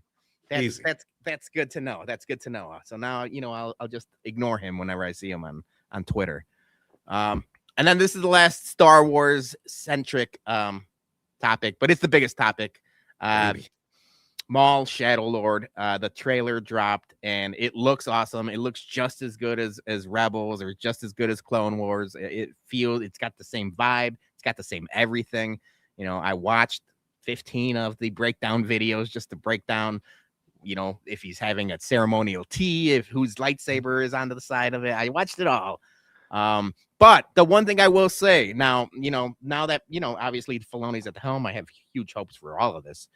Easy. That's good to know. That's good to know. So now I'll just ignore him whenever I see him on Twitter. And then this is the last Star Wars centric topic, but it's the biggest topic. Maul Shadow Lord. The trailer dropped and it looks awesome. It looks just as good as Rebels or just as good as Clone Wars. It's got the same vibe. It's got the same everything. You know, I watched 15 of the breakdown videos just to break down, you know, if he's having a ceremonial tea, if whose lightsaber is onto the side of it. I watched it all. But the one thing I will say now that, obviously Filoni's at the helm, I have huge hopes for all of this.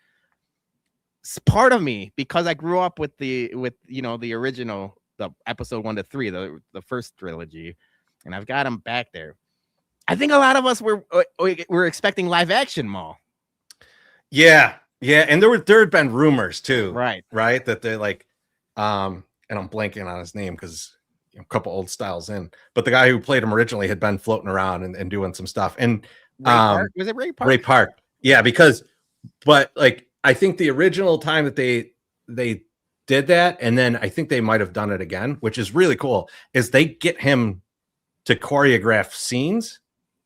It's part of me, because I grew up with the original, the episode 1 to 3, the first trilogy, and I've got them back there. I think a lot of us were expecting live action Maul. Yeah. And there had been rumors too, right? That they're like, and I'm blanking on his name because a couple old styles in, but the guy who played him originally had been floating around and doing some stuff. And was it Ray Park? Ray Park, yeah, but like I think the original time that they did that, and then I think they might have done it again, which is really cool, is they get him to choreograph scenes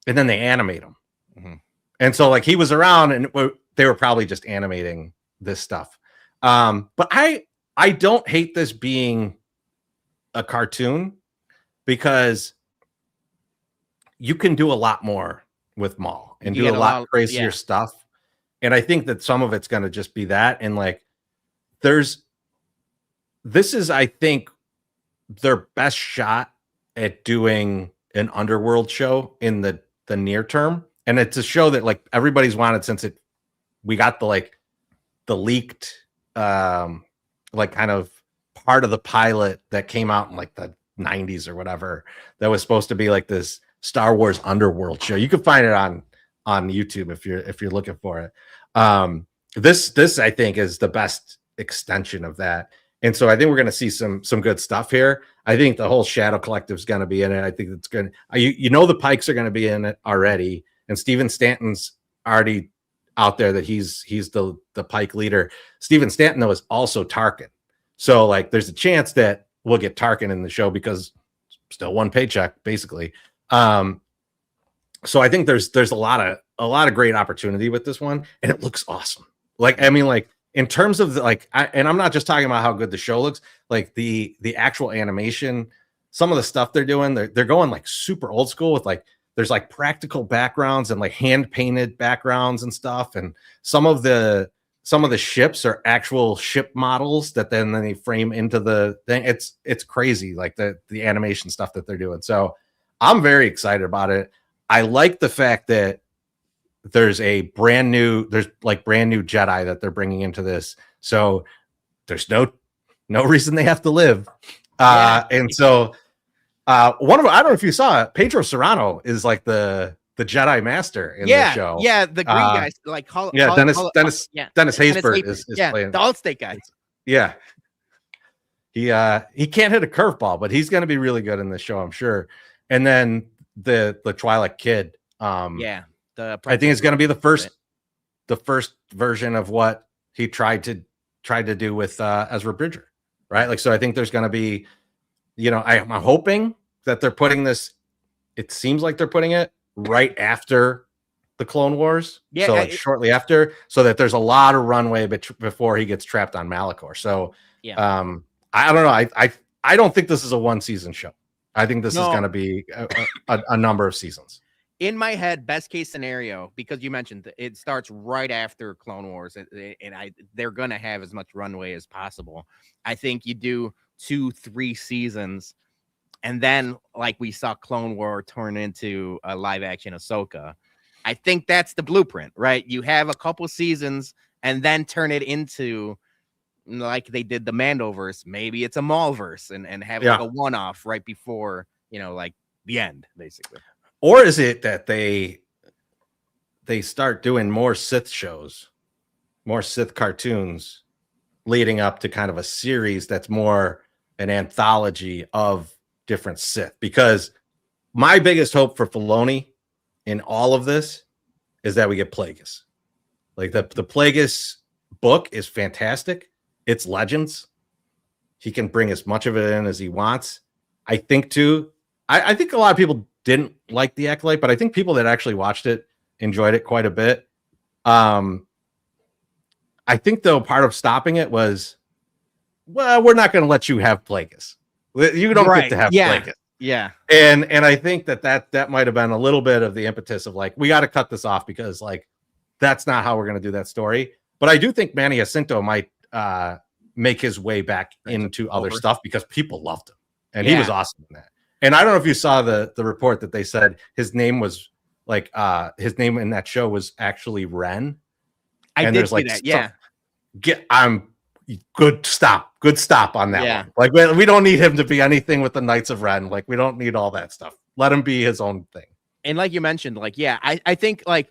and then they animate them. Mm-hmm. And so like he was around and they were probably just animating this stuff. But I don't hate this being a cartoon, because you can do a lot more with Maul and do a lot crazier stuff. And I think that some of it's going to just be that. And like, this is, I think, their best shot at doing an underworld show in the near term. And it's a show that like everybody's wanted since we got the leaked, like kind of part of the pilot that came out in like the 90s or whatever, that was supposed to be like this Star Wars underworld show. You can find it on YouTube if you're looking for it. This I think is the best extension of that. And so I think we're going to see some good stuff here. I think the whole Shadow Collective is going to be in it. I think it's going to, the Pikes are going to be in it already. And Steven Stanton's already out there that he's the Pike leader. Steven Stanton though is also Tarkin. So like, there's a chance that we'll get Tarkin in the show because still one paycheck basically. So I think there's a lot of great opportunity with this one, and it looks awesome. Like, I mean, like in terms of and I'm not just talking about how good the show looks, like the actual animation, some of the stuff they're doing, they're going like super old school with like, there's like practical backgrounds and like hand painted backgrounds and stuff, and some of the ships are actual ship models that then they frame into the thing. It's crazy, like the animation stuff that they're doing. So I'm very excited about it. I like the fact that there's brand new Jedi that they're bringing into this. So there's no reason they have to live. And so one of them, I don't know if you saw it, Pedro Serrano is like the Jedi Master in the show. Yeah, the green guy, like Dennis Haysbert is playing the Allstate guy. Yeah. He can't hit a curveball, but he's going to be really good in this show, I'm sure. And then the Twi'lek kid, I think it's going to be the first version of what he tried to do with Ezra Bridger, right? Like, so I think there's going to be, I'm hoping that they're putting this. It seems like they're putting it right after the Clone Wars, so like shortly after, so that there's a lot of runway before he gets trapped on Malachor. So, I don't know. I don't think this is a one season show. I think this is going to be a number of seasons. In my head, best case scenario, because you mentioned it starts right after Clone Wars, and they're going to have as much runway as possible. I think you do 2-3 seasons, and then like we saw Clone War turn into a live action Ahsoka. I think that's the blueprint, right? You have a couple seasons and then turn it into, like they did the Mandoverse, maybe it's a Maulverse, and have like a one-off right before, like the end, basically. Or is it that they start doing more Sith shows, more Sith cartoons, leading up to kind of a series that's more an anthology of different Sith? Because my biggest hope for Filoni in all of this is that we get Plagueis. Like the Plagueis book is fantastic. It's Legends. He can bring as much of it in as he wants. I think too. I think a lot of people didn't like the Acolyte, but I think people that actually watched it enjoyed it quite a bit. I think though part of stopping it was, well, we're not going to let you have Plagueis. You don't get to have Plagueis. Yeah. And I think that might have been a little bit of the impetus of like, we got to cut this off because like, that's not how we're going to do that story. But I do think Manny Jacinto might make his way back into other stuff because people loved him and he was awesome in that. And I don't know if you saw the report that they said his name was like his name in that show was actually Ren. I did see that. Yeah. I'm good stop on that one. Like we don't need him to be anything with the Knights of Ren. Like we don't need all that stuff. Let him be his own thing. And like you mentioned, like, I think like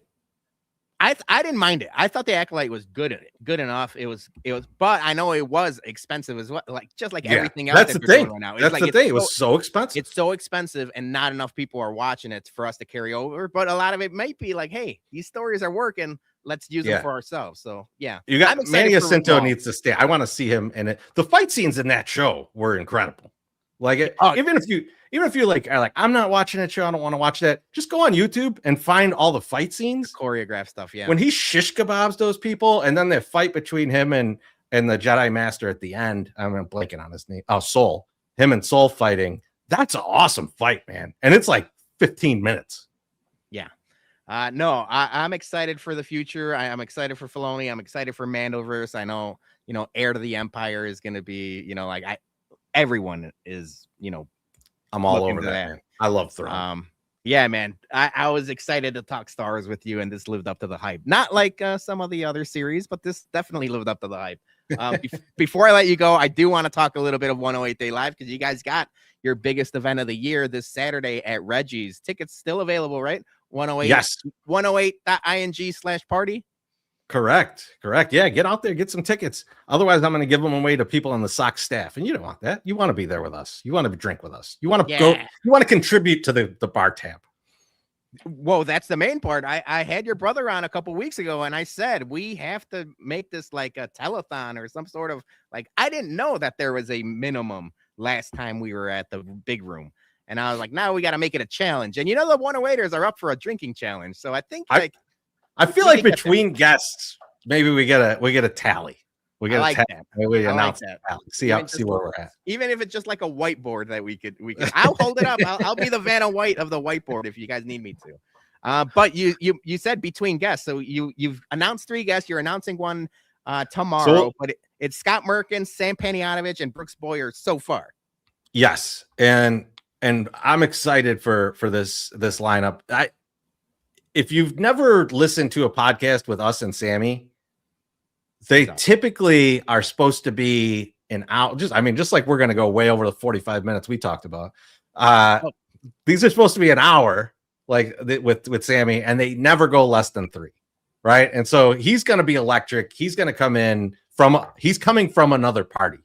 I didn't mind it. I thought the Acolyte was good enough. It was, but I know it was expensive as well. Like just like everything else. That's the thing. Right now. That's the thing. It was so expensive. It's so expensive, and not enough people are watching it for us to carry over. But a lot of it might be like, hey, these stories are working. Let's use them for ourselves. So you got Manny Jacinto needs to stay. I want to see him in it. The fight scenes in that show were incredible. Like even if you like are like, I'm not watching that show, I don't want to watch that. Just go on YouTube and find all the fight scenes, the choreographed stuff. Yeah, when he shish kebabs those people, and then the fight between him and the Jedi Master at the end. I'm blanking on his name. Oh, Soul. Him and Soul fighting. That's an awesome fight, man. And it's like 15 minutes. Yeah. No, I'm excited for the future. I'm excited for Filoni. I'm excited for Mandoverse. I know, Heir to the Empire is going to be, everyone is, I'm all over that. Man. I love Throne. Yeah, man. I was excited to talk Stars with you, and this lived up to the hype. Not like some of the other series, but this definitely lived up to the hype. Before I let you go, I do want to talk a little bit of 108 Day Live, because you guys got your biggest event of the year this Saturday at Reggie's. Tickets still available, right? 108. Yes. 108.ing/party. Correct. Yeah, get out there, get some tickets. Otherwise, I'm going to give them away to people on the Sox staff, and you don't want that. You want to be there with us. You want to drink with us. You want to go. You want to contribute to the bar tab. Whoa, that's the main part. I had your brother on a couple weeks ago, and I said we have to make this like a telethon or some sort of like. I didn't know that there was a minimum last time we were at the big room, and I was like, now we got to make it a challenge. And the one waiters are up for a drinking challenge, so I think like I feel like between guests, maybe we get a tally. We get a tally. We announce that. See where we're at. Even if it's just like a whiteboard that we could. I'll hold it up. I'll be the Vanna White of the whiteboard if you guys need me to. But you said between guests, so you've announced 3 guests. You're announcing one tomorrow, but it's Scott Merkin, Sam Panayotovich, and Brooks Boyer so far. Yes, and I'm excited for this lineup. If you've never listened to a podcast with us and Sammy, they typically are supposed to be an hour. Just like we're going to go way over the 45 minutes we talked about. These are supposed to be an hour, like with Sammy, and they never go less than 3, right? And so he's going to be electric. He's going to come in he's coming from another party.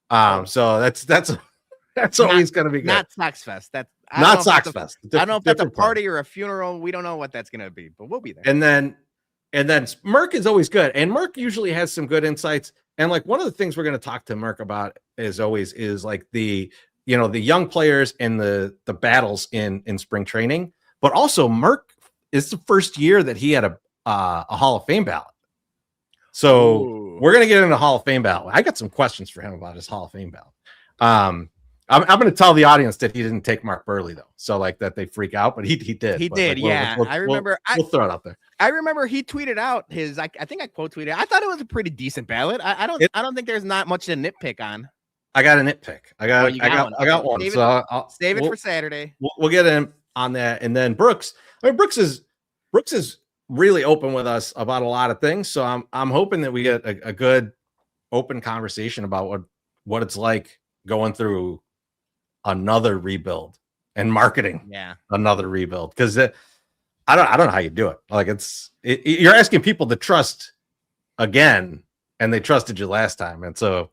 So that's always going to be good. Not Sox Fest. Not Sox Fest. I don't know if that's a party or a funeral. We don't know what that's going to be, but we'll be there. And then Merck is always good. And Merck usually has some good insights. And like one of the things we're going to talk to Merck about is like the young players and the battles in spring training. But also Merck is the first year that he had a Hall of Fame ballot. So we're going to get into Hall of Fame ballot. I got some questions for him about his Hall of Fame ballot. I'm going to tell the audience that he didn't take Mark Burley though, so like that they freak out, but he did. He did, yeah. I remember. We'll throw it out there. I remember he tweeted out his. I think I quote tweeted. I thought it was a pretty decent ballot. I don't think there's not much to nitpick on. I got a nitpick. I got one. Save so I'll save it for Saturday. We'll get in on that, and then Brooks. Brooks is really open with us about a lot of things. So I'm hoping that we get a good open conversation about what it's like going through another rebuild and marketing another rebuild, because I don't know how you do it. Like you're asking people to trust again, and they trusted you last time, and so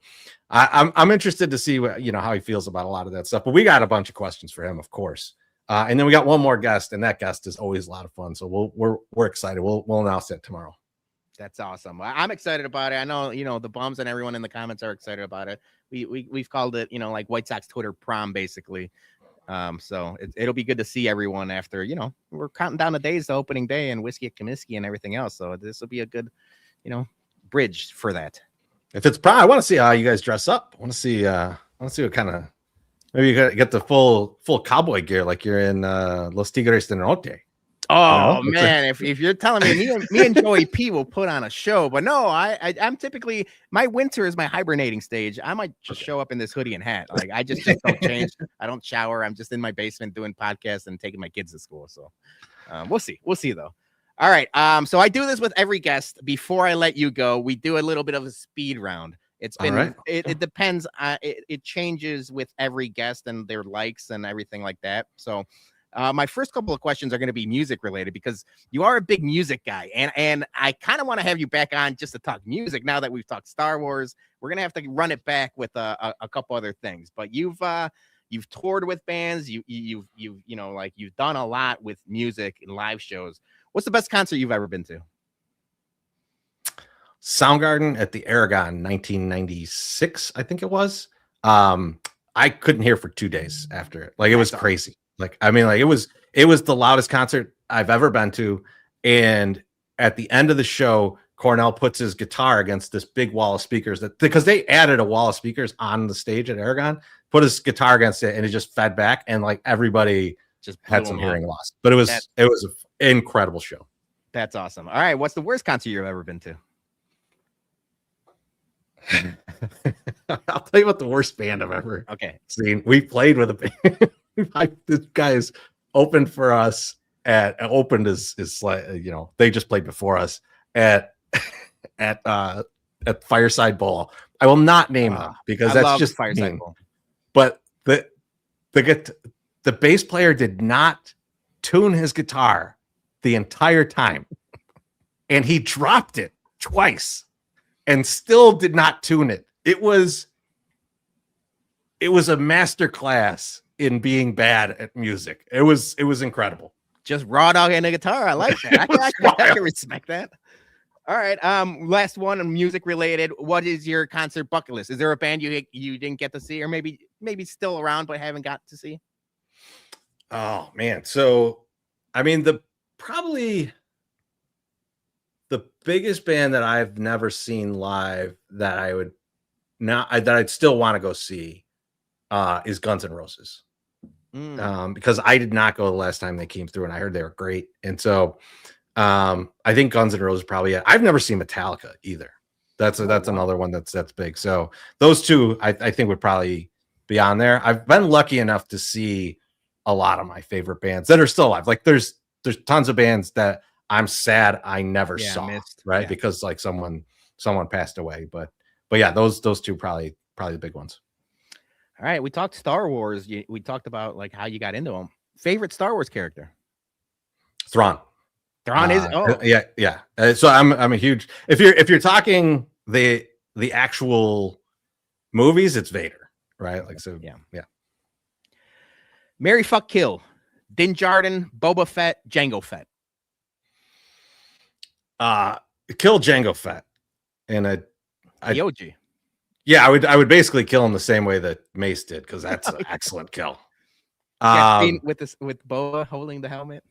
I'm interested to see how he feels about a lot of that stuff. But we got a bunch of questions for him, of course, and then we got one more guest, and that guest is always a lot of fun. So we're excited. We'll announce that tomorrow. That's awesome. I'm excited about it. I know, the bums and everyone in the comments are excited about it. We've called it, like White Sox Twitter prom, basically. So it'll be good to see everyone after, we're counting down the days to opening day and Whiskey at Comiskey and everything else. So this will be a good, bridge for that. If it's prom, I want to see how you guys dress up. I want to see what kind of, maybe you get the full cowboy gear like you're in Los Tigres del Norte. Oh man, if you're telling me and Joey P will put on a show, but no, I'm typically, my winter is my hibernating stage. I might just show up in this hoodie and hat. Like I just don't change. I don't shower. I'm just in my basement doing podcasts and taking my kids to school. So we'll see though. All right. So I do this with every guest. Before I let you go, we do a little bit of a speed round. It's been right. It depends. It changes with every guest and their likes and everything like that. So. My first couple of questions are going to be music related because you are a big music guy, and I kind of want to have you back on just to talk music. Now that we've talked Star Wars, we're going to have to run it back with a couple other things. But you've toured with bands, you've done a lot with music and live shows. What's the best concert you've ever been to? Soundgarden at the Aragon, 1996, I think it was. I couldn't hear for 2 days after it. Like it was crazy. It was the loudest concert I've ever been to. And at the end of the show, Cornell puts his guitar against this big wall of speakers because they added a wall of speakers on the stage at Aragon, put his guitar against it, and it just fed back. And like everybody just had some hearing loss, but it was an incredible show. That's awesome. All right. What's the worst concert you've ever been to? I'll tell you what the worst band I've ever seen. We played with a band. This guys opened for us they just played before us at Fireside Bowl. I will not name them because that's just Fireside Bowl. But the bass player did not tune his guitar the entire time, and he dropped it twice and still did not tune it. It was a master class in being bad at music. It was incredible. Just raw dog and a guitar. I like that. I can respect that. All right. Last one, music related. What is your concert bucket list? Is there a band you didn't get to see, or maybe still around but haven't got to see? Oh man. So I mean, probably the biggest band that I've never seen live that I would that I'd still want to go see is Guns N' Roses. Because I did not go the last time they came through, and I heard they were great. And so I think Guns N' Roses probably. I've never seen Metallica either. That's another one that's big. So those two I think would probably be on there. I've been lucky enough to see a lot of my favorite bands that are still alive. Like there's tons of bands that I'm sad I never saw, right? Yeah. Because like someone passed away. But yeah, those two probably the big ones. All right, we talked Star Wars. We talked about like how you got into them. Favorite Star Wars character? Thrawn. Thrawn is yeah. So I'm a huge. If you're talking the actual movies, it's Vader, right? Like so. Yeah. Marry, fuck, kill. Din Djarin, Boba Fett, Jango Fett. Kill Jango Fett, and the OG. Yeah, I would basically kill him the same way that Mace did, because that's an excellent kill. With Boba holding the helmet.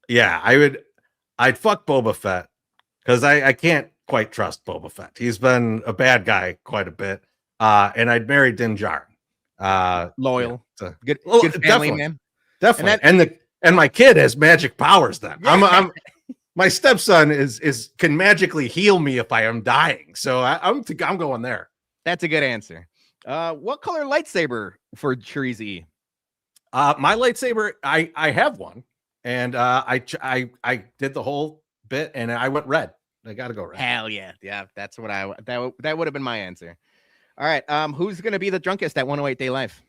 Yeah, I'd fuck Boba Fett because I can't quite trust Boba Fett. He's been a bad guy quite a bit. And I'd marry Din Djarin. Loyal, yeah, good family man. Definitely. And my kid has magic powers. Then I'm my stepson can magically heal me if I am dying. So I'm going there. That's a good answer. What color lightsaber for Chorizy E? My lightsaber, I have one, and I did the whole bit, and I went red. I got to go red. Hell yeah, that's what that would have been my answer. All right, who's gonna be the drunkest at 108 Day Life?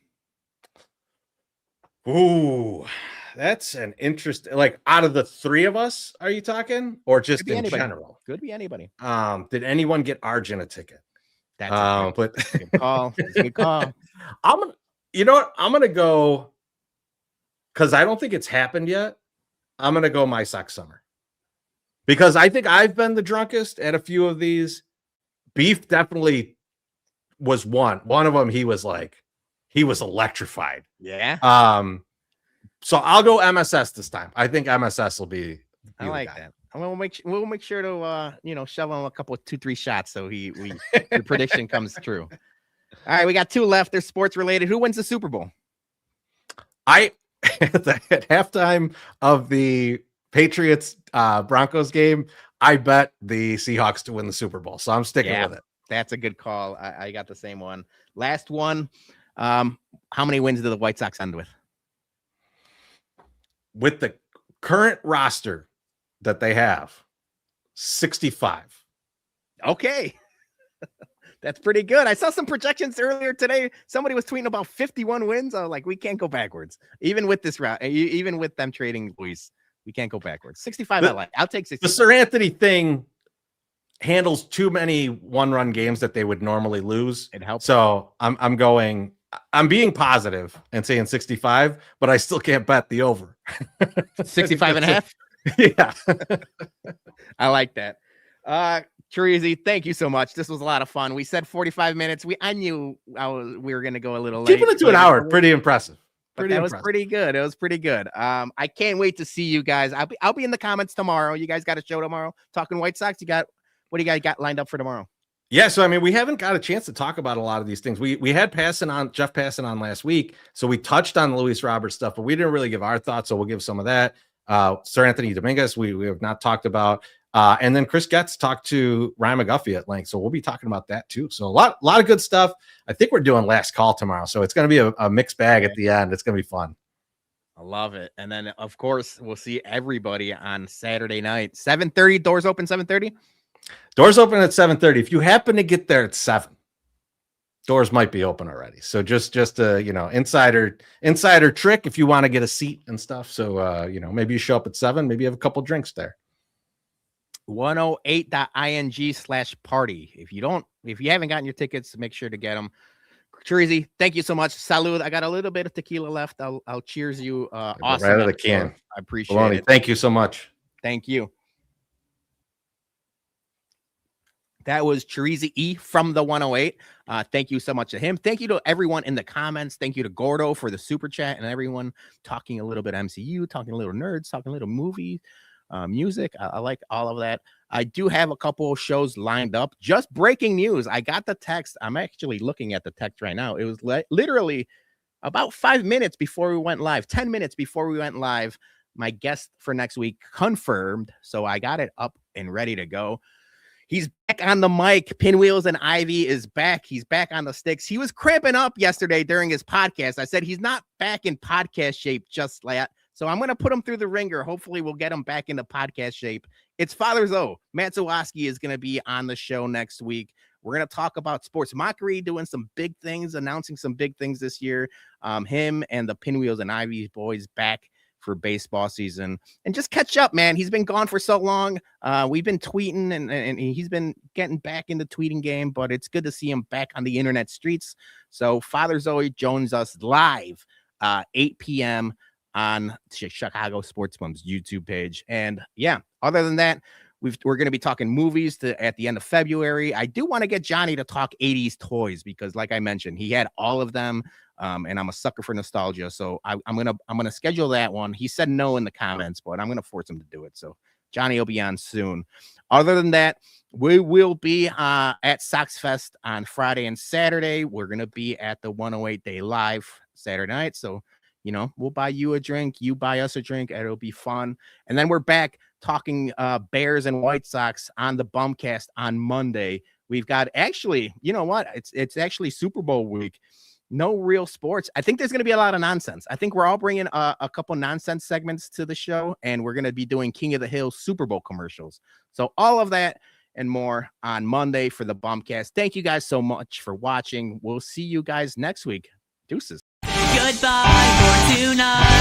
Ooh, that's an interesting. Like out of the three of us, are you talking, or just in general? Could be anybody. Did anyone get Arjun a ticket? That's but good call. Good call. You know what? I'm gonna go because I don't think it's happened yet. I'm gonna go My Sock Summer because I think I've been the drunkest at a few of these. Beef definitely was one. One of them, he was electrified. Yeah. So I'll go MSS this time. I think MSS will be I like that. We'll make sure to shove him a couple of 2-3 shots so your prediction comes true. All right, we got two left. They're sports related. Who wins the Super Bowl? At halftime of the Patriots Broncos game, I bet the Seahawks to win the Super Bowl. So I'm sticking with it. That's a good call. I got the same one. Last one. How many wins do the White Sox end with? With the current roster that they have, 65. Okay. That's pretty good. I saw some projections earlier today. Somebody was tweeting about 51 wins. I was like, we can't go backwards. Even with this route, even with them trading Luis, we can't go backwards. 65, I'll take 65. The Sir Anthony thing handles too many one-run games that they would normally lose. It helps. So I'm being positive and saying 65, but I still can't bet the over. 65 and a half? Yeah. I like that. Chorizy, thank you so much. This was a lot of fun. We said 45 minutes. I knew we were going to go a little late. Keeping it to an hour. Pretty impressive. Was pretty good. It was pretty good. I can't wait to see you guys. I'll be in the comments tomorrow. You guys got a show tomorrow talking White Sox. What do you guys got lined up for tomorrow? Yeah, so I mean, we haven't got a chance to talk about a lot of these things. We had Jeff Passan on last week, so we touched on the Luis Roberts stuff, but we didn't really give our thoughts. So we'll give some of that. Sir Anthony Dominguez, we have not talked about, and then Chris Getz talked to Ryan McGuffey at length, so we'll be talking about that too. So a lot of good stuff. I think we're doing last call tomorrow, so it's going to be a mixed bag at the end. It's going to be fun. I love it. And then of course we'll see everybody on Saturday night, 7:30. Doors open 7:30. Doors open at 7:30. If you happen to get there at 7, doors might be open already. So just a insider trick if you want to get a seat and stuff. So maybe you show up at 7, maybe you have a couple drinks there. 108.ing/party. If you haven't gotten your tickets, make sure to get them. Chorizy, thank you so much. Salud. I got a little bit of tequila left. I'll cheers you. Awesome. Right out of the can. I appreciate Filoni, it. thank you so much. Thank you. That was Chorizy E from the 108. Thank you so much to him. Thank you to everyone in the comments. Thank you to Gordo for the super chat and everyone talking a little bit MCU, talking a little nerds, talking a little movie, music. I like all of that. I do have a couple of shows lined up. Just breaking news. I got the text. I'm actually looking at the text right now. It was literally about 5 minutes before we went live, 10 minutes before we went live. My guest for next week confirmed. So I got it up and ready to go. He's back on the mic. Pinwheels and Ivy is back. He's back on the sticks. He was cramping up yesterday during his podcast. I said he's not back in podcast shape just like that. So I'm going to put him through the ringer. Hopefully we'll get him back into podcast shape. It's Father Zoe. Matt Zawoski is going to be on the show next week. We're going to talk about sports mockery, doing some big things, announcing some big things this year. Him and the Pinwheels and Ivy boys back for baseball season, and just catch up, man. He's been gone for so long. We've been tweeting and he's been getting back in the tweeting game, but it's good to see him back on the internet streets. So Father Zoe joins us live 8 p.m. on Chicago Sports Bum's YouTube page. And yeah, other than that, we're going to be talking movies at the end of February. I do want to get Johnny to talk 80s toys because, like I mentioned, he had all of them. And I'm a sucker for nostalgia. So I'm gonna schedule that one. He said no in the comments, but I'm gonna force him to do it. So Johnny will be on soon. Other than that, we will be at Sox Fest on Friday and Saturday. We're gonna be at the 108 Day Live Saturday night. So we'll buy you a drink, you buy us a drink, and it'll be fun. And then we're back talking Bears and White Sox on the Bumcast on Monday. We've got actually, you know what? It's actually Super Bowl week. No real sports. I think there's going to be a lot of nonsense. I think we're all bringing a couple nonsense segments to the show, and we're going to be doing King of the Hill Super Bowl commercials. So all of that and more on Monday for the Bumcast. Thank you guys so much for watching. We'll see you guys next week. Deuces. Goodbye for tonight.